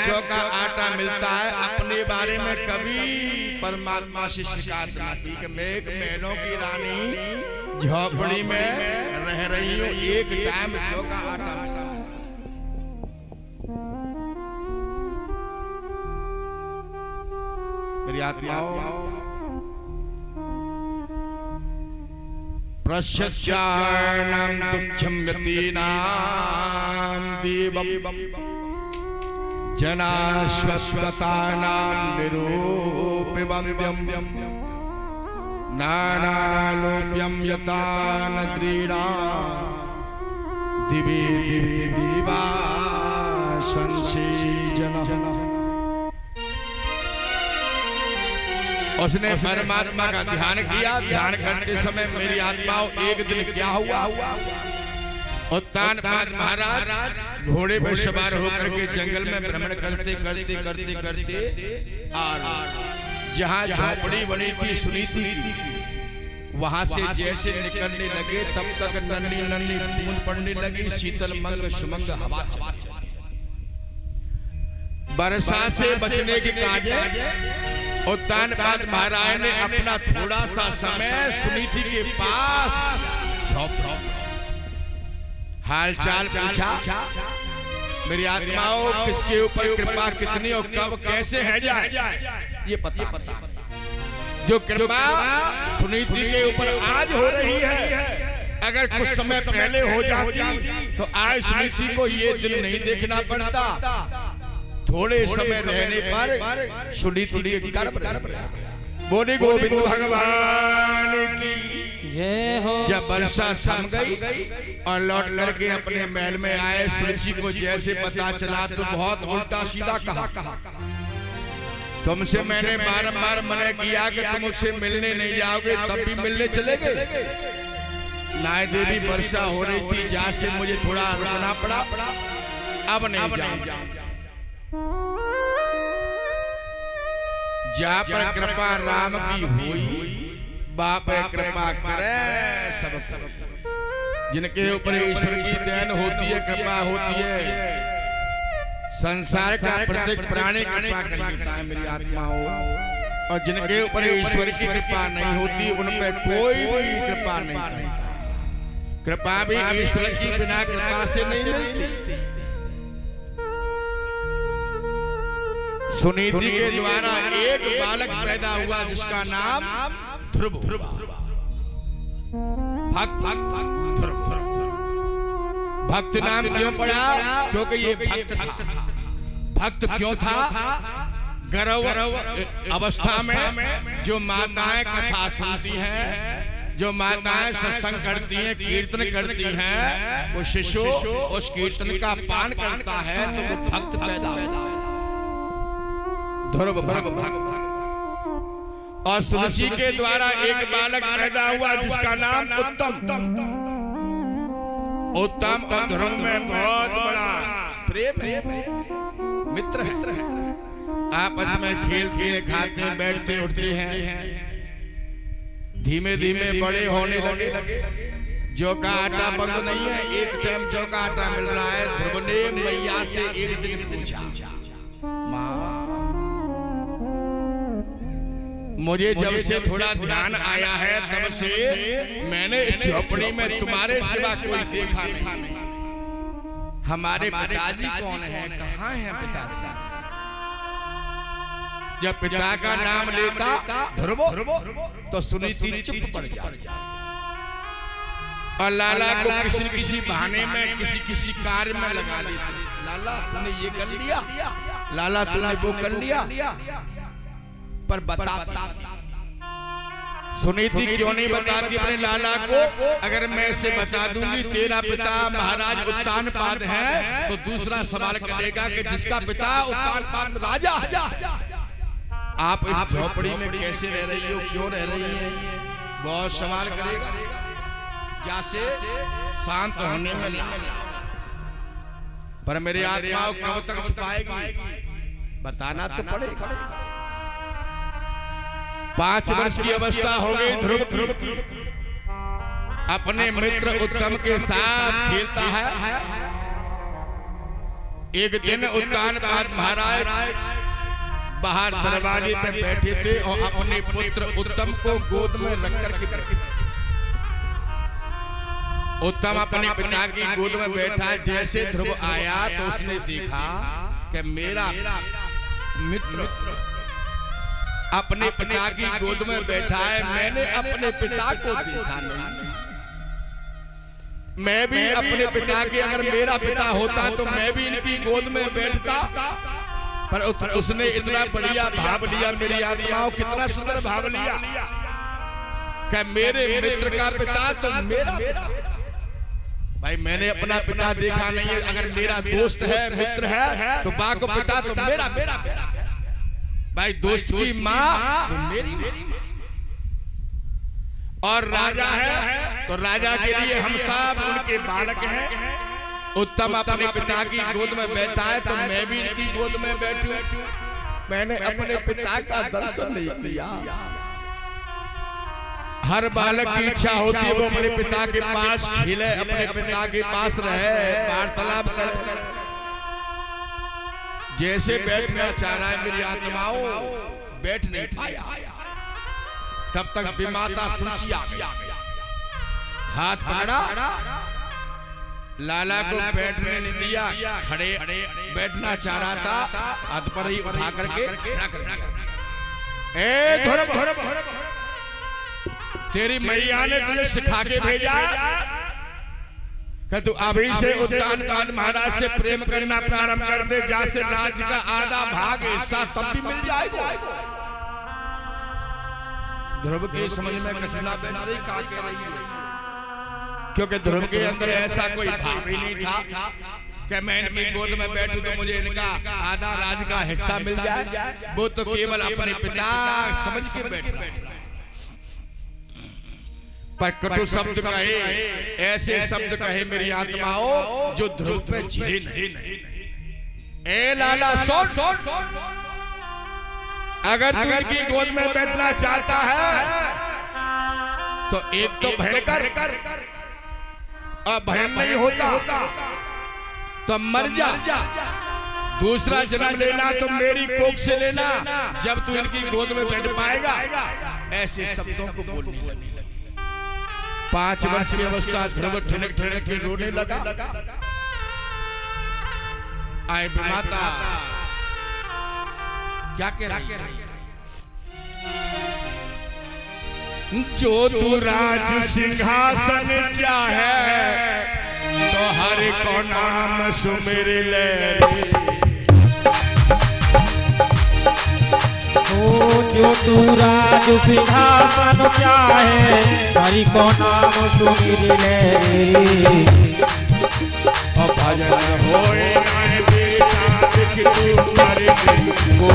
जौ का आटा मिलता है, अपने बारे में कभी परमात्मा से शिकायत ना की कि मैं एक महलों की रानी झोपड़ी में रह रही हूँ, एक टाइम जौ का आटा मिलता है। मेरी आत्माओं, प्रशस्यानां दुःखं यतीनां दीवं जनाश्वत्थतानां निरूपवन्द्यं नानालोप्यं यथा नद्रीणां दिवि दिवि दिवा संसेजनः। उसने परमात्मा का ध्यान किया। ध्यान करते समय मेरी आत्माओं, एक दिन क्या हुआ, उत्तानपाद महाराज घोड़े पर सवार होकर के जंगल में भ्रमण करते करते करते करते और जहाँ झोपड़ी बनी थी सुनीति की, वहां से जैसे निकलने लगे तब तक नन्ही नन्ही बूंद पड़ने लगी, शीतल मंग सुमंग हवा। वर्षा से बचने के काजे उत्तानपाद महाराज ने अपना थोड़ा सा समय सुनीति के पास हालचाल पूछा। मेरी आत्माओं, किसके ऊपर कृपा कितनी और कब कैसे है जाए ये पता। जो कृपा सुनीति के ऊपर आज हो रही है, अगर कुछ समय पहले हो जाती तो आज सुनीति को ये दिन नहीं देखना पड़ता। थोड़े समय रहने पर सुनीति के गर्भ बोले गोविंद भगवान की जय हो। जब वर्षा थम गई और लौट करके अपने महल में आए, सुरुचि को जैसे पता चला तो बहुत उल्टा सीधा कहा, तुमसे मैंने बारंबार मना किया कि तुम उससे मिलने नहीं जाओगे, तब भी मिलने चले गए। नाय देवी, वर्षा हो रही थी, जहाँ से मुझे थोड़ा रुकना पड़ा, अब नहीं जाऊंगा। जहाँ पर कृपा राम की हुई, बाप कृपा करे सब। जिनके ऊपर ईश्वर की देन होती है, कृपा होती है, संसार का प्रत्येक प्राणी कृपा कर लेता है मेरी आत्माओं। और जिनके ऊपर ईश्वर की कृपा नहीं होती, उन पर कोई भी कृपा नहीं करता। कृपा भी ईश्वर की बिना कृपा से नहीं मिलती। सुनीति के द्वारा एक बालक पैदा हुआ जिसका नाम ध्रुव। भक्त नाम क्यों पड़ा? क्योंकि ये भक्त था। भक्त क्यों था? गर्भ अवस्था में जो माताएं कथा सुनती हैं, जो माताएं सत्संग करती हैं, कीर्तन करती हैं, वो शिशु उस कीर्तन का पान करता है तो वो भक्त पैदा होता है। ध्रुव भक्त। और सुरुचि के द्वारा एक बालक पैदा हुआ जिसका नाम उत्तम। उत्तम और ध्रुव में बहुत बड़ा प्रेम है, मित्र है। आपस में खेलते हैं, खाते हैं, बैठते उठते हैं, धीमे धीमे बड़े होने लगे। जौ का आटा बंद नहीं है, एक टाइम जौ का आटा मिल रहा है। ध्रुव ने मैया से एक दिन पूछा, माँ मुझे जब से थोड़ा ध्यान आया है तब से मैंने इस झोपड़ी में तुम्हारे सिवा कोई देखा नहीं। हमारे पिताजी कौन है, कहाँ हैं पिताजी? जब पिता का नाम लेता ध्रुव तो सुनीति चुप पड़ जाती और लाला को किसी किसी बहाने में किसी किसी कार्य में लगा लेती। लाला तूने ये कर लिया, लाला तूने वो कर लिया, पर बताती सुनीति क्यों नहीं बताती अपने लाला को? अगर मैं इसे बता दूंगी तेरा पिता महाराज उत्तानपाद है तो दूसरा सवाल करेगा कि जिसका पिता उत्तानपाद राजा है, आप इस झोपड़ी में कैसे रह रही हो, क्यों रह रही है? बहुत सवाल करेगा, जैसे शांत होने में लगा। पर मेरी आत्मा कब तक छुपाएगी? बताना तो पड़ेगा। 5 वर्ष की अवस्था हो गई। ध्रुव अपने मित्र उत्तम के साथ खेलता है। एक दिन उत्तानपाद महाराज बाहर दरवाजे पे बैठे थे और अपने पुत्र उत्तम को गोद में रखकर के उत्तम अपने पिता की गोद में बैठा। जैसे ध्रुव आया तो उसने देखा कि मेरा मित्र अपने पिता की गोद में बैठा है। मैंने अपने पिता को देखा नहीं। मैं भी अपने पिता के, अगर मेरा पिता होता तो मैं भी इनकी गोद में बैठता। पर उसने इतना बढ़िया भाव लिया, मेरी आत्माओं कितना सुंदर भाव लिया कि मेरे मित्र का पिता तो मेरा पिता। भाई मैंने अपना पिता देखा नहीं है, अगर मेरा दोस्त है, मित्र है तो बा को पिता तो मेरा पिता। भाई दोस्त की माँ तो मेरी माँ। और राजा है तो राजा के लिए हम सब उनके बालक हैं। उत्तम अपने पिता की गोद में बैठा है तो मैं भी इनकी गोद में बैठूं। मैंने अपने पिता का दर्शन नहीं किया। हर बालक की इच्छा होती है वो अपने पिता के पास खेले, अपने पिता के पास रहे, वार्तालाप करे। जैसे बैठना चाह रहा है मेरी आत्माओं, बैठ नहीं पाया। तब तक विमाता सूची आ गई, हाथ पकड़ा, लाला को बैठने नहीं दिया, खड़े बैठना चाह रहा था, हाथ पर ही उठा करके ए ध्रुव, तेरी मैया ने तुझे सिखा के भेजा कि तू अभी से उत्तानपाद महाराज से प्रेम करना प्रारंभ कर दे, जैसे राज्य का आधा भाग हिस्सा तब भी मिल जाएगा। ध्रुव की समझ में कचना बैठ रही, का कह रही है, क्योंकि ध्रुव के अंदर ऐसा कोई भाव ही नहीं था कि मैं इनकी गोद में बैठूं तो मुझे इनका आधा राज का हिस्सा मिल जाए। वो तो केवल अपने पिता समझ के बैठ रहा है। पर कटु शब्द कहे, ऐसे शब्द कहे मेरी आत्माओं जो ध्रुव पे झिले नहीं। ए लाला सुन, अगर तू इनकी गोद में बैठना चाहता है तो एक तो भयंकर और भयन नहीं होता तो मर जा, दूसरा जन्म लेना तो मेरी कोख से लेना, जब तू इनकी गोद में बैठ पाएगा। ऐसे शब्दों को बोलने लगी। 5 वर्ष की अवस्था ध्रुव ठिनक ठिनक के रोने लगा। आए माता क्या कह रही है, जो तू राज सिंहासन चाहे तो हरि को नाम सुमिर ले। जो तू राज सिंहासन चाहे हरि को नाम सुमिर ले। और भजन होए नाय बेटा देख तू मारे को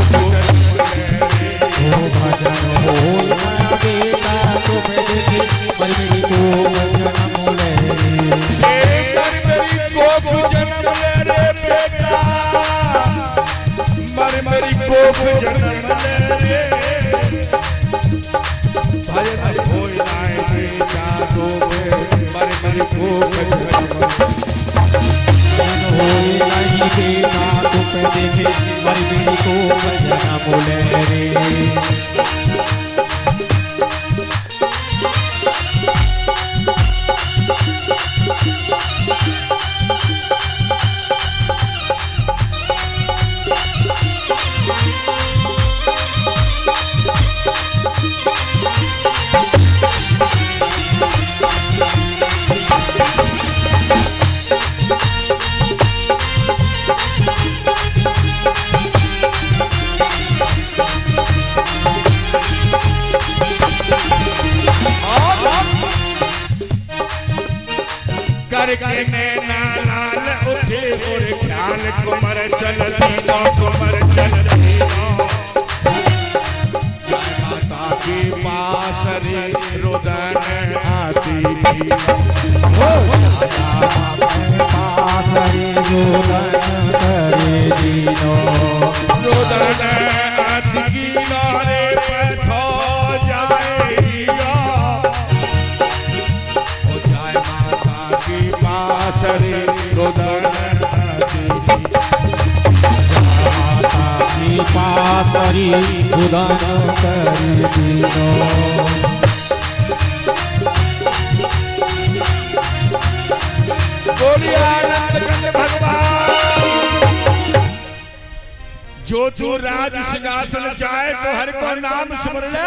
भजन होए नाय बेटा तुम देखी पर मेरी को जन्म ले। मेरी को जन्म ले रे बेटा, कोख जन्म ले रे भजन होय नाय बेटा रोवे मर मर कोख जन्म होए नहीं बेटा दुख देखे मर मेरी को भजना बोले रे करके नैना लाल उठे और ख्याल कुमर चल दीनो कुमर चल दीनो माता के पास रे रुदन आती थी हो पास रे रोदन करे दीनो रुदन आती की रे पथो जाएगिया हो जाए माता के पास रे रुदन आती थी माता की पास रे रुदन करे दीनो बोलिए आनंद कंद भगवान जो तू राज सिंहासन चाहे तो हर को नाम सुमर ले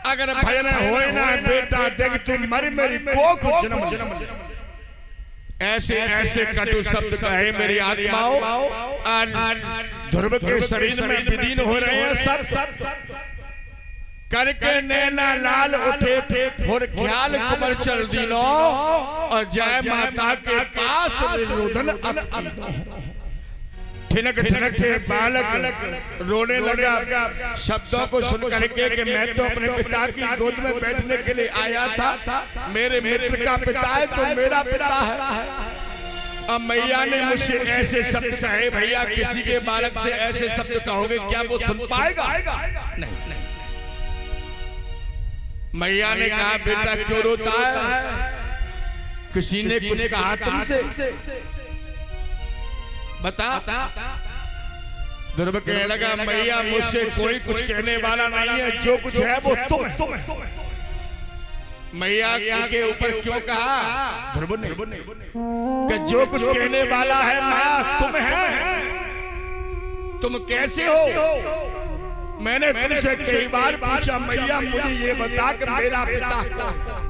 अगर भजन होए ना बेटा देख तू मर मेरी कोख जन्म ऐसे ऐसे कटु शब्द कहे मेरी आत्माओं आज ध्रुव के शरीर में विलीन हो रहे हैं सब करके नैना लाल उठे और ख्याल कुमर चल दीनो और जय माता के पास रुदन ठिनक ठिनक के बालक रोने लगा शब्दों को सुन करके कि मैं तो अपने पिता की गोद में बैठने के लिए आया था मेरे मित्र का पिता है तो मेरा पिता है अब मैया ने मुझसे ऐसे शब्द कहे भैया किसी के बालक से ऐसे शब्द कहोगे क्या वो सुन पाएगा नहीं मैया ने कहा बेटा क्यों रोता है किसी ने कुछ कहा तुमसे बता ध्रुव कहने लगा मैया मुझसे कोई कुछ कहने वाला नहीं है जो कुछ है वो तुम है मैया के ऊपर क्यों कहा ध्रुव ने कि जो कुछ कहने वाला है माँ तुम है तुम कैसे हो मैंने तुमसे कई बार पूछा मैया मुझे ये बता कि मेरा पिता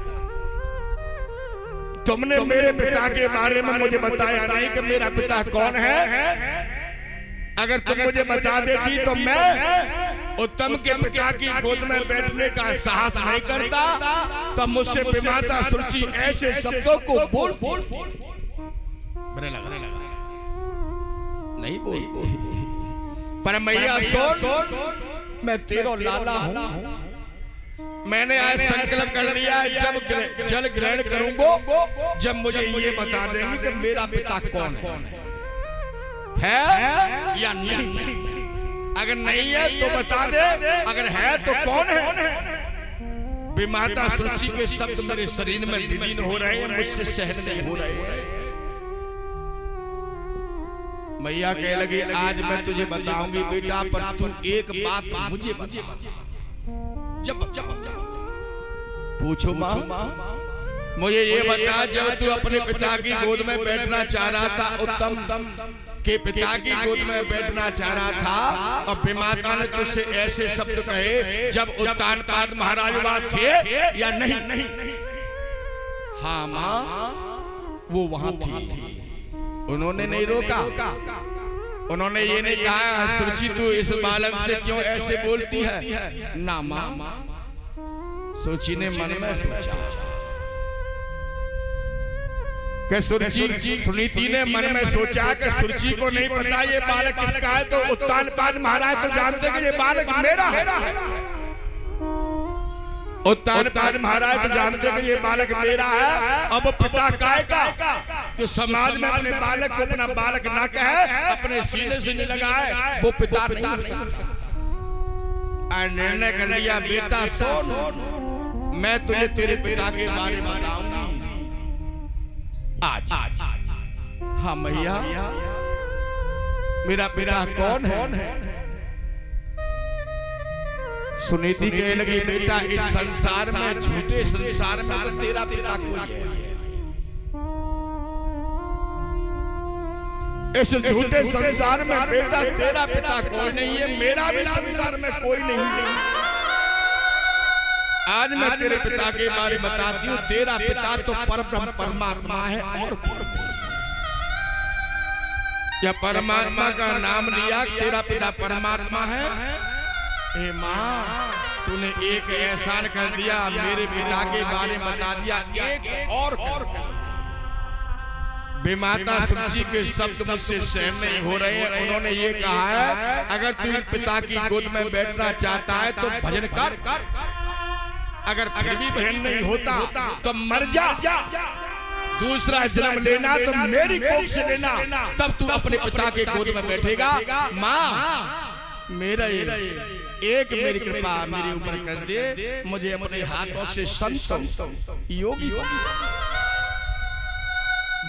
तुमने मेरे पिता के बारे में मुझे बताया नहीं कि मेरा पिता कौन है अगर तुम मुझे बता देती तो मैं उत्तम के पिता की गोद में बैठने का साहस नहीं करता तब मुझसे विमाता सुरुचि ऐसे शब्दों को बोल नहीं बोलते पर मैया सुन मैं तेरो लाला हूं मैंने आज संकल्प कर लिया जब जल ग्रहण करूंगा जब मुझे ये बता देंगे कि मेरा पिता कौन है या नहीं अगर नहीं है तो बता दे अगर है तो कौन है विमाता सुरुचि के शब्द मेरे शरीर में विलीन हो रहे हैं मुझसे सहन नहीं हो रहे हैं मैया कह लगी आज मैं तुझे बताऊंगी बेटा पर तू एक बात मुझे बता जब पूछो माँ मुझे ये बता जब तू अपने पिता की गोद में बैठना चाह रहा था उत्तम के पिता की गोद में बैठना चाह रहा था और विमाता ने तुझसे ऐसे शब्द कहे जब उत्तानपाद महाराज वहां थे या नहीं हाँ माँ वो वहां थी उन्होंने नहीं रोका उन्होंने ये नहीं कहा सुरुचि तू इस बालक से क्यों ऐसे बोलती है ना माँ सुरुचि ने मन में सोचा कि सुरुचि सुनीति ने मन में सोचा कि सुरुचि को नहीं पता ये बालक किसका है तो उत्तानपाद महाराज तो जानते कि ये बालक मेरा है उत्तानपाद महाराज तो जानते कि ये बालक मेरा है। अब पिता काय का कि समाज में अपने बालक को अपना बालक ना कहे, अपने सीने से नहीं लगाए, वो पिता नहीं हो सकता। निर्णय कर लिया, बेटा सुन, मैं तुझे तेरे पिता के बारे में बताऊंगा आज। हाँ मैया, मेरा पिता कौन है? सुनीति कहने लगी, बेटा इस संसार में, झूठे संसार में तो तेरा पिता कोई है। इस झूठे संसार में बेटा तेरा पिता कोई नहीं है, मेरा भी संसार में कोई नहीं है। आज मैं तेरे पिता के बारे में बताती हूँ। तेरा पिता तो परब्रह्म परमात्मा है और या परमात्मा का नाम लिया, तेरा पिता परमात्मा है। ए माँ, तूने एक एहसान कर दिया, मेरे पिता के बारे में बता दिया। एक और बेमाता सुची के शब्द मुझसे सहन नहीं हो रहे हैं। उन्होंने ये कहा है, अगर तू इन पिता की गोद में बैठना चाहता है तो भजन कर, अगर फिर भी बहन नहीं होता तो मर जा, दूसरा जन्म लेना तो मेरी कोख से लेना, तब तू अपने पिता के गोद में बैठेगा। माँ, मेरा एक मेरी कृपा मेरे ऊपर कर दे, मुझे अपने हाथों से संत योगी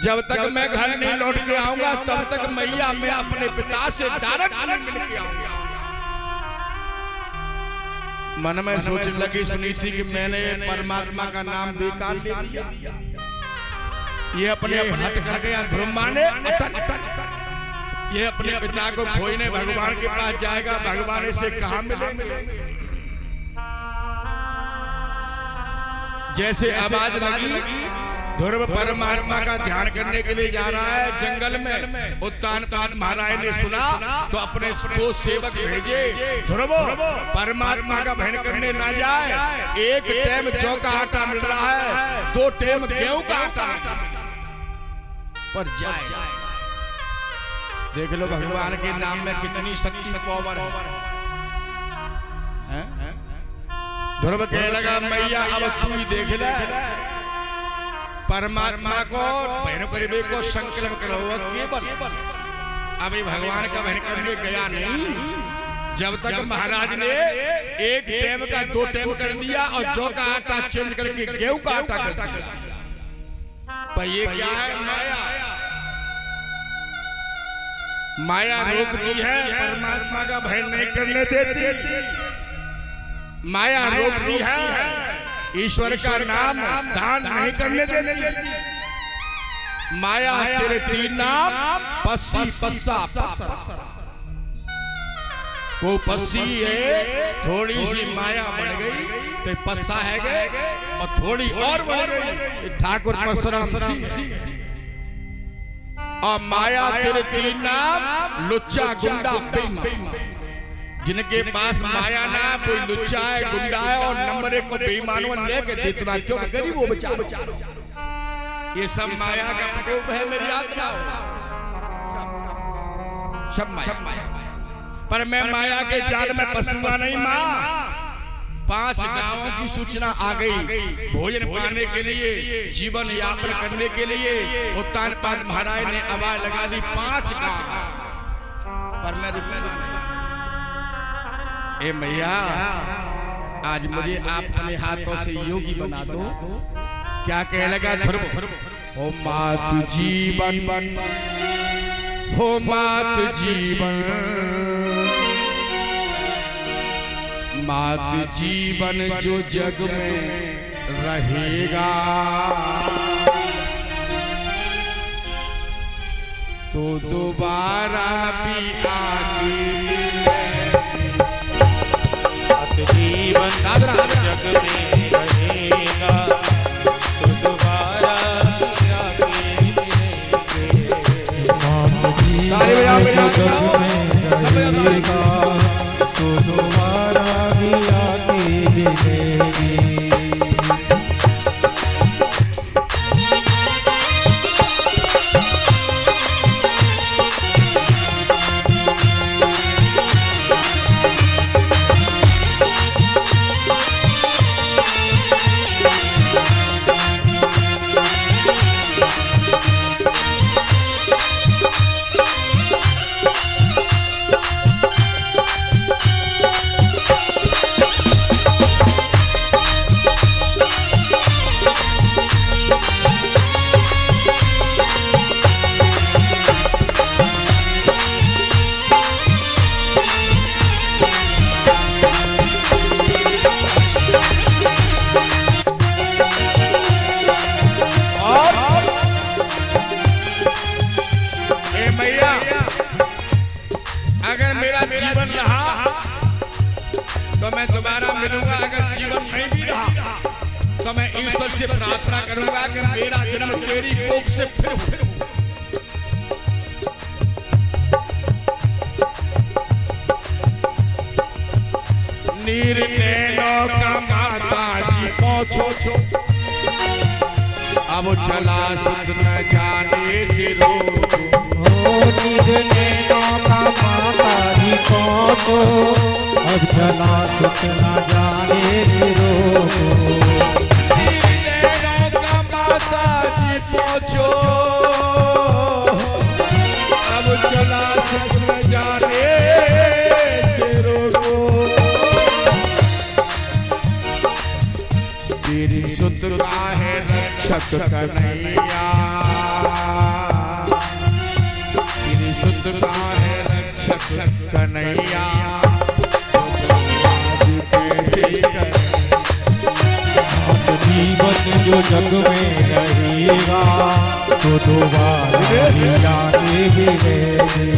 जब तक मैं घर नहीं लौट के आऊंगा तब तक मैया मैं अपने पिता से डायरेक्ट मिल के आऊंगा। मन में सोचने लगी सुनीति कि मैंने परमात्मा का नाम बेकार ले लिया, ये अपने हट कर गया ध्रुव माने, ये अपने पिता को खोजने भगवान के पास जाएगा, भगवान इसे कहां मिलेंगे। जैसे आवाज लगी, ध्रुव परमात्मा का ध्यान करने के लिए जा रहा है जंगल में। उत्तानपाद महाराज ने सुना तो अपने दो सेवक भेजे, ध्रुव परमात्मा का भजन करने ना जाए, एक टाइम जौ का आटा मिल रहा है, 2 टाइम गेहूं का आटा पर जाए। देख लो भगवान के नाम में कितनी शक्ति पावर है। ध्रुव कहने लगा, मैया अब तू ही देख ले, परमात्मा को बहनों करीबे को संकल्प करो केवल। अभी भगवान का भजन करने गया नहीं, जब तक महाराज ने एक टाइम का 2 टाइम कर दिया और जौ का आटा चेंज करके गेहूं का आटा कर दिया। पर ये क्या है? माया रोकती है, परमात्मा का भजन नहीं करने देती। माया रोकती है, ईश्वर का नाम दान नहीं करने देती। माया तेरे 3 नाम पस्सी पस्सा पस्सा को पस्सी है, थोड़ी सी माया बढ़ गई तो पस्सा है गए और थोड़ी और बढ़ गई ठाकुर परशुराम सिंह। और माया तेरे 3 नाम लुच्चा गुंडा बेईमान। जिनके पास माया ना, कोई लुच्चा है गुंडा है और नंबर 1 को बेईमानों लेके देता, क्यों गरीब वो बेचारा। ये सब माया का प्रकोप है मेरी आत्मा, सब माया। पर मैं माया के जाल में फंसूंगा नहीं माँ। 5 गांवों की सूचना आ गई, भोजन पाने के लिए, जीवन यापन करने के लिए उत्तानपाद महाराज ने आवाज लगा दी 5 गांव, पर मैं रुकूंगा नहीं। ए मैया, आज मुझे आप अपने हाथों से योगी बना दो। क्या कह लगा ध्रुव? हो मात जीवन, हो मात जीवन, मात जीवन जो जग में रहेगा तो दोबारा भी आगे जीवन जग में रहेगा तो दोबारा आके मिलेंगे। तो दोबारा भी आके मिलेंगे। मिलूंगा। अगर जीवन नहीं भी रहा तो मैं ईश्वर से प्रार्थना करूंगा कि मेरा जन्म तेरी कोख से फिर हो। नीर नैनों का माता जी पहुंचो, अब चला सुध न जाने से रोको। नीर नैनों का माता जी पहुंचो, अब चला सुध न जाने से रोको। नीर नैनों का माता जी पहुंचो, अब चला सुध न जाने से रोको। तेरी सुध का है रक्षक कन्हैया, तेरी सुध का है रक्षक कन्हैया। जीवन जो जग में रहेगा तो दोबारा आने मिलेगी।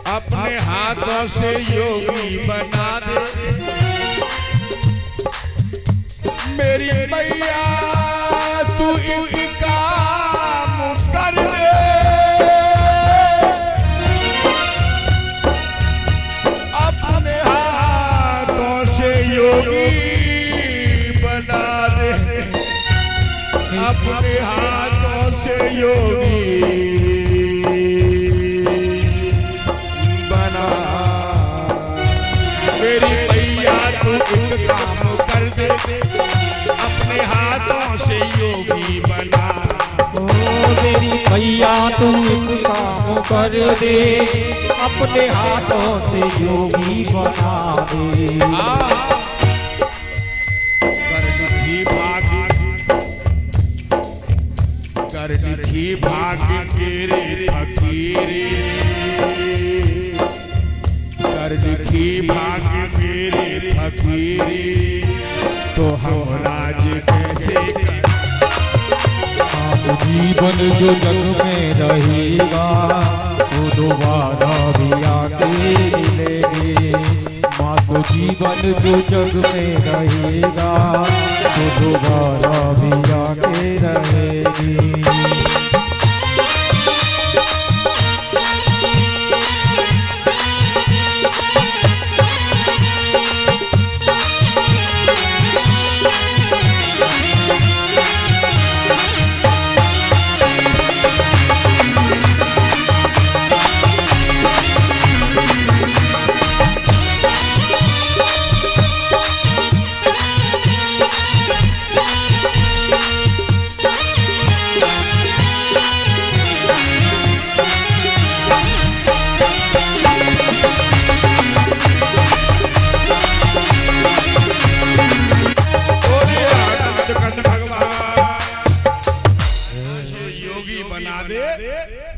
अपने हाथों से योगी बना दे मेरी मैया, तू एक काम कर दे। अपने हाथों से योगी बना दे, अपने हाथों से योगी मेरी मैया, तू एक काम कर दे, अपने हाथों से योगी बना। ओ मेरी मैया तू एक काम कर दे, अपने हाथों से योगी बना दे। कर लिखी भाग्य, कर लिखी भाग्य तेरे फकीरी, कर लिखी भाग्य मेरे फकीरी, तो हम राज कैसे कर। जीवन जो जग में रहेगा तो दोबारा भी आके मिलेंगे। माँ तो जीवन जो जग में रहेगा तो दोबारा भी आके रहेगी।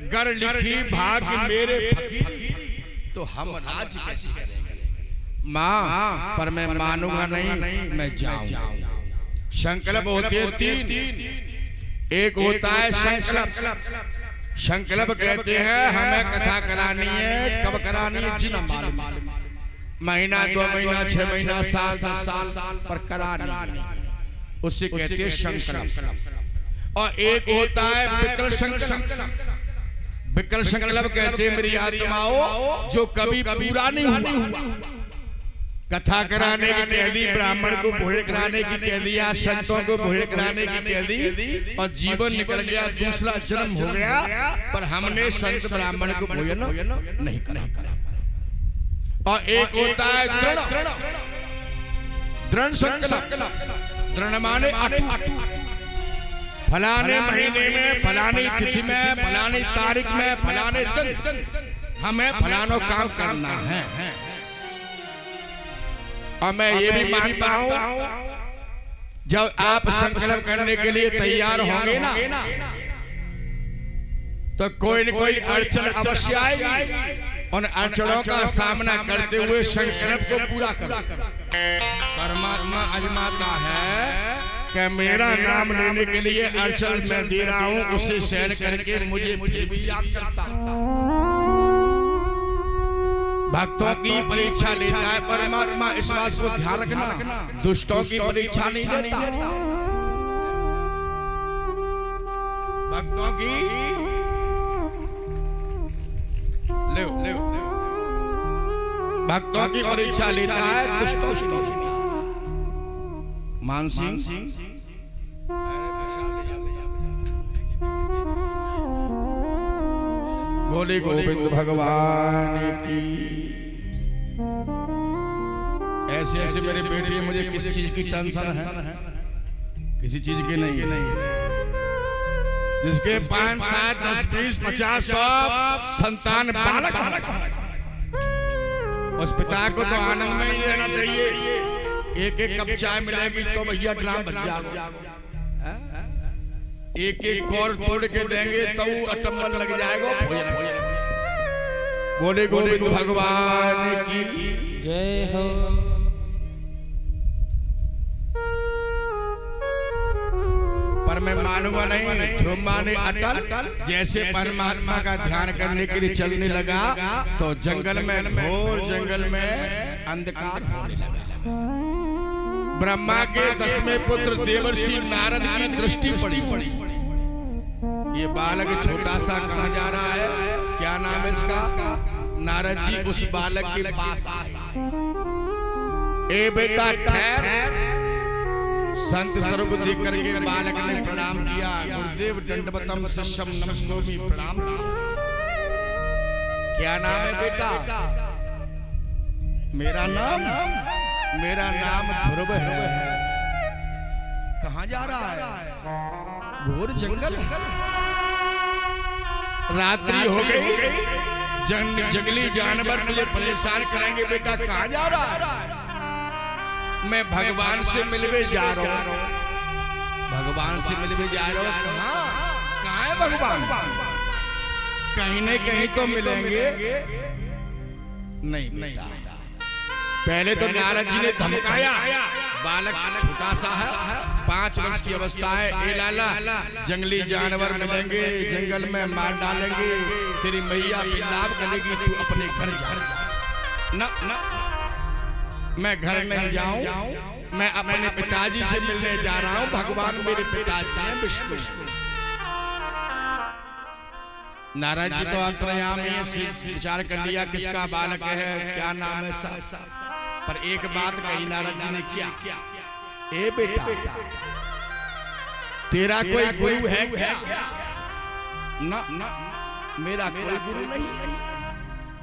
कर लिखी भाग्य मेरे फकीर, तो हम राज कैसे करेंगे। माँ पर मैं मानूंगा नहीं, मैं जाऊंगा। संकल्प होते हैं तीन, एक होता है संकल्प। संकल्प कहते हैं हमें कथा करानी है, कब करानी है जी न मालूम, महीना 2 महीना 6 महीना साल 10 साल पर करानी, उसे कहते हैं संकल्प। और एक होता है विकल संकल्प। विकल संकल्प कहते हैं मेरी आत्माओं जो कभी पूरा नहीं हुआ। कथा कराने की कह दी, ब्राह्मण को भोजन कराने की कह दिया, संतों को भोजन कराने की कह दी, और जीवन निकल गया, दूसरा जन्म हो गया, पर हमने संत ब्राह्मण को भोजन नहीं करा। और एक होता है दृढ़। दृढ़ संकल्प, दृढ़ माने अटूट। फलाने महीने में, फलानी तिथि में, फलानी तारीख में, फलाने दिन हमें फलानो काम करना है। और मैं ये भी मानता हूं, जब आप संकल्प करने के लिए तैयार होंगे ना, तो कोई न कोई अड़चन अवश्य आएगी। उन अड़चनों का सामना करते हुए संकल्प को पूरा करो। परमात्मा आजमाता है कि मेरा नाम लेने के लिए अड़चन मैं दे रहा हूं, उसे सहन करके मुझे फिर भी याद करता। भक्तों की परीक्षा लेता है परमात्मा, इस बात को ध्यान रखना। दुष्टों की परीक्षा नहीं लेता, भक्तों की भक्तों की परीक्षा लेता है, दुष्टों की नहीं। मानसिंह बोले गोविंद भगवान की। ऐसे ऐसे मेरे बेटे, मुझे किसी चीज की टेंशन है, किसी चीज की नहीं। जिसके 5, 7, 10, 20, 50, 100 संतान बालक, उस पिता को तो आनंद में ही रहना चाहिए। एक एक कप चाय मिलेगी तो भैया ड्राम बन जाएगा। एक एक कौर तोड़ के देंगे तो अटम्बल लग जाएगा। बोले गोविंद भगवान की जय हो। पर मैं मानूंगा नहीं। ध्रुव माने अटल। जैसे परमात्मा का ध्यान करने के लिए चलने लगा तो जंगल में, घोर जंगल में अंधकार होने लगा। ब्रह्मा के 10वें पुत्र देवर्षि नारद की दृष्टि पड़ी। ये बालक छोटा सा कहाँ जा रहा है, क्या नाम है इसका? नारद जी उस बालक के पास आए। ए बेटा ठहर। संत स्वरूप देख करके बालक ने प्रणाम किया। गुरुदेव दंडवतम शिष्यम नमस्कोमि, प्रणाम किया। क्या नाम है बेटा? मेरा नाम ध्रुव है। कहाँ जा रहा है? घोर जंगल है। रात्रि हो गई, जंगली जानवर तुझे परेशान करेंगे। बेटा कहाँ जा रहा है? मैं भगवान से मिलने जा रहा हूँ। भगवान से मिलने जा रहा हूँ। कहाँ है भगवान? कहीं न कहीं तो मिलेंगे। नहीं बेटा। पहले तो नारद जी ने धमकाया। बालक छोटा सा है, 5 वर्ष की अवस्था है। ए लाला, जंगली जानवर मिलेंगे, जंगल में मार डालेंगे, तेरी मैया बिलाप करेगी, तू अपने घर जा। ना मैं घर नहीं जाऊं, मैं अपने पिताजी से मिलने जा रहा हूं। भगवान मेरे पिताजी हैं विष्णु। नारद जी तो अंतर्यामी विचार कर लिया किसका बालक है, क्या नाम है सब। पर एक बात कही नारद जी ने, क्या? ए बेटा, तेरा कोई गुरु है क्या? ना, मेरा कोई गुरु नहीं है।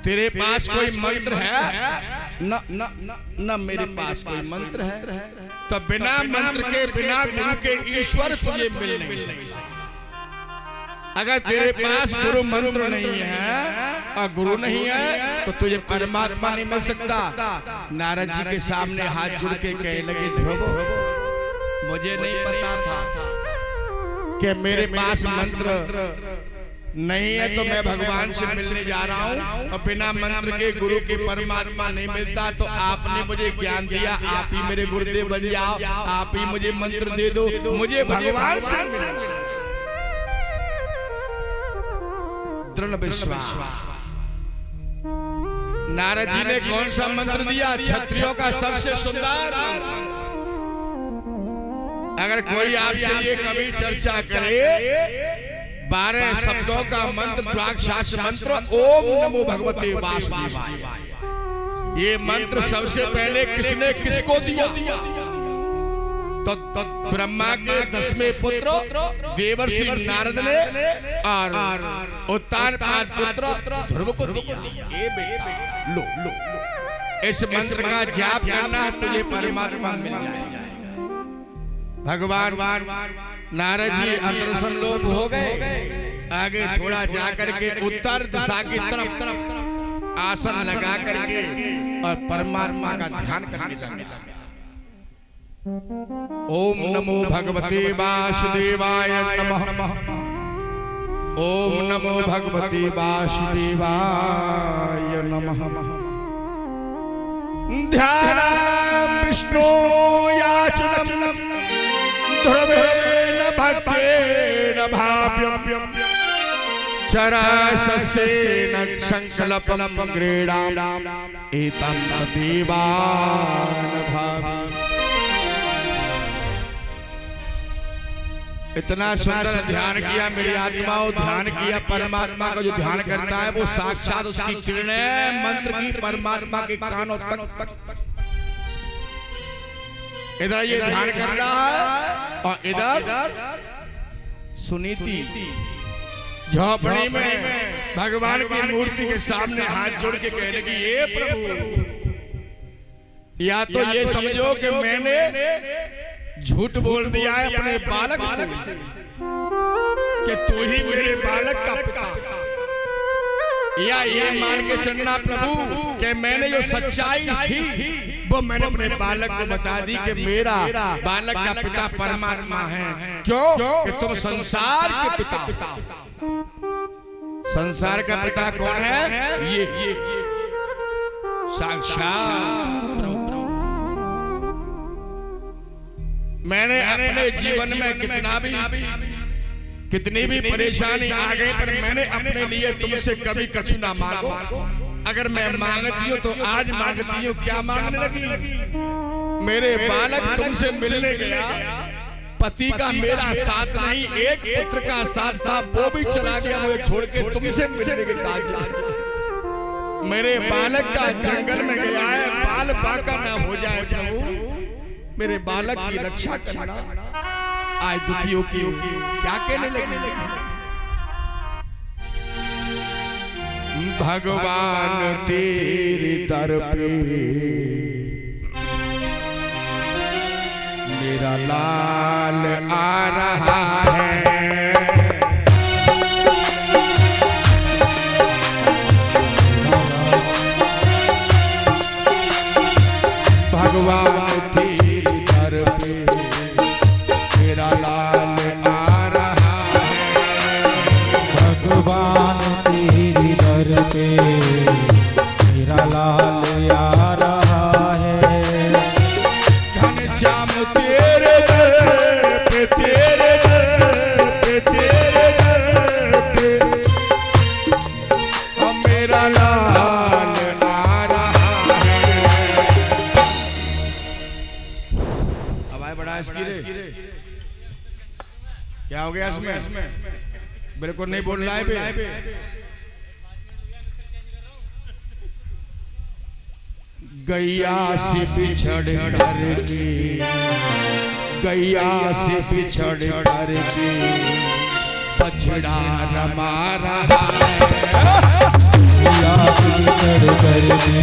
तेरे पास कोई मंत्र है? न मेरे पास कोई मंत्र है। तो बिना मंत्र के, बिना गुरु के ईश्वर तुझे मिल नहीं सकता। अगर तेरे पास गुरु मंत्र नहीं है और गुरु नहीं है तो तुझे परमात्मा नहीं मिल सकता। नारद जी के सामने हाथ जोड़ के कहने लगे, ध्रुव, मुझे नहीं पता था कि मेरे पास मंत्र नहीं है, तो मैं भगवान से मिलने जा रहा हूँ और बिना मंत्र के गुरु के परमात्मा नहीं मिलता। तो आपने मुझे ज्ञान दिया, आप ही मेरे गुरुदेव बन जाओ, आप ही मुझे मंत्र दे दो, मुझे भगवान से मिलना। दृढ़ विश्वास। नारद जी ने कौन सा मंत्र दिया? क्षत्रियों का सबसे सुंदर। अगर कोई आपसे ये कभी चर्चा करे, 12 शब्दों का मंत्र, द्वादश मंत्र, ओम नमो भगवते वासुदेवाय। ये मंत्र सबसे पहले किसने किसको दिया? तो ब्रह्मा के 10वें पुत्र देवर्षि नारद ने और उत्तानपाद पुत्र ध्रुव को दिया। ये बेटा लो इस मंत्र का जाप करना तुझे परमात्मा मिल जाएगा। भगवान नारद जी अदृश्य लोप हो गए। आगे थोड़ा जाकर के उत्तर दिशा की तरफ आसन लगा करके और परमात्मा का ध्यान करने लगे। ओम नमो भगवते वासुदेवाय नमः। ओम नमो भगवते वासुदेवाय नमः। ध्यानं विष्णु याचनं ध्रुवेण भक्तेन भाव्यं चरासस्येन संकल्पं क्रीडाम् एतं देवान् भावि। इतना सुंदर ध्यान किया मेरी आत्माओं, ध्यान किया। परमात्मा का जो ध्यान करता है वो साक्षात उसकी किरणें मंत्र की परमात्मा के कानों तक। इधर ये ध्यान कर रहा है और इधर सुनीति झोपड़ी में भगवान की मूर्ति के सामने हाथ जोड़ के कहने की, ये प्रभु या तो ये समझो कि मैंने झूठ बोल दिया है अपने बालक से कि तू ही मेरे बालक का पिता, या ये मान के चलना प्रभु कि मैंने जो सच्चाई थी वो मैंने अपने बालक को बता दी कि मेरा बालक का पिता परमात्मा है। क्यों? कि तुम संसार के पिता। संसार का पिता कौन है? ये साक्षात। मैंने अपने जीवन में कितनी भी परेशानी आ गई, पर मैंने अपने लिए तुमसे कभी कछु ना मांगो। अगर मैं मांगती हूँ तो आज मांगती हूँ। क्या मांगने लगी? मेरे बालक तुमसे मिलने गया, पति का मेरा साथ नहीं, एक पुत्र का साथ था, वो भी चला गया मुझे छोड़ के तुमसे मिलने के काज। मेरे बालक का जंगल में गया है, बाल बांका ना हो जाए प्रभु, मेरे बालक की रक्षा करना। आज दुखियों की क्या कहने लगे? भगवान तेरे दर पे मेरा लाल आ रहा है। भगवान भगवान तेरी दर पे मेरा लाल आ रहा है। घनश्याम तेरे दर पे, तेरे दर पे, तेरे दर पे मेरा लाल आ रहा है। अब आए बड़ा इसकी रे, क्या हो गया इसमें? बिल्कुल नहीं बोल रहा है बे। गैया से बिछड़ करके, गैया से बिछड़ करके बछड़ा रमा रहा है। गैया से बिछड़ करके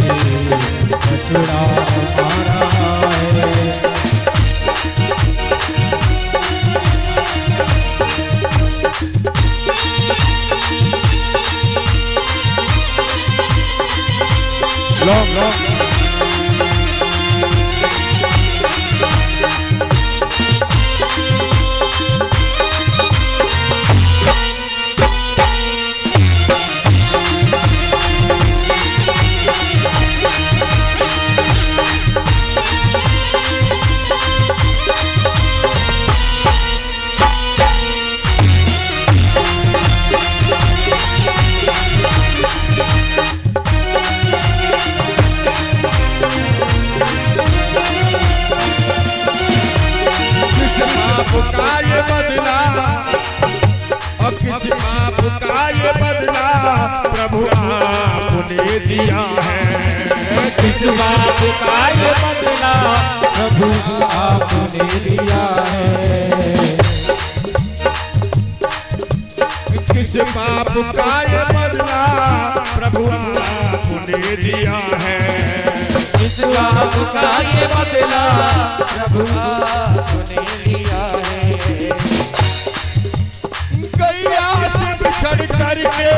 बछड़ा रमा रहा है। long, long. का ये बदला और किसी पाप का ये बदला प्रभु आपने दिया है। किस बात का ये बदला प्रभु आपने दिया है। किस पाप का ये बदला प्रभु आपने दिया है। किस बात का ये बदला प्रभु आपने दिया है। गैया से बिछड़ करके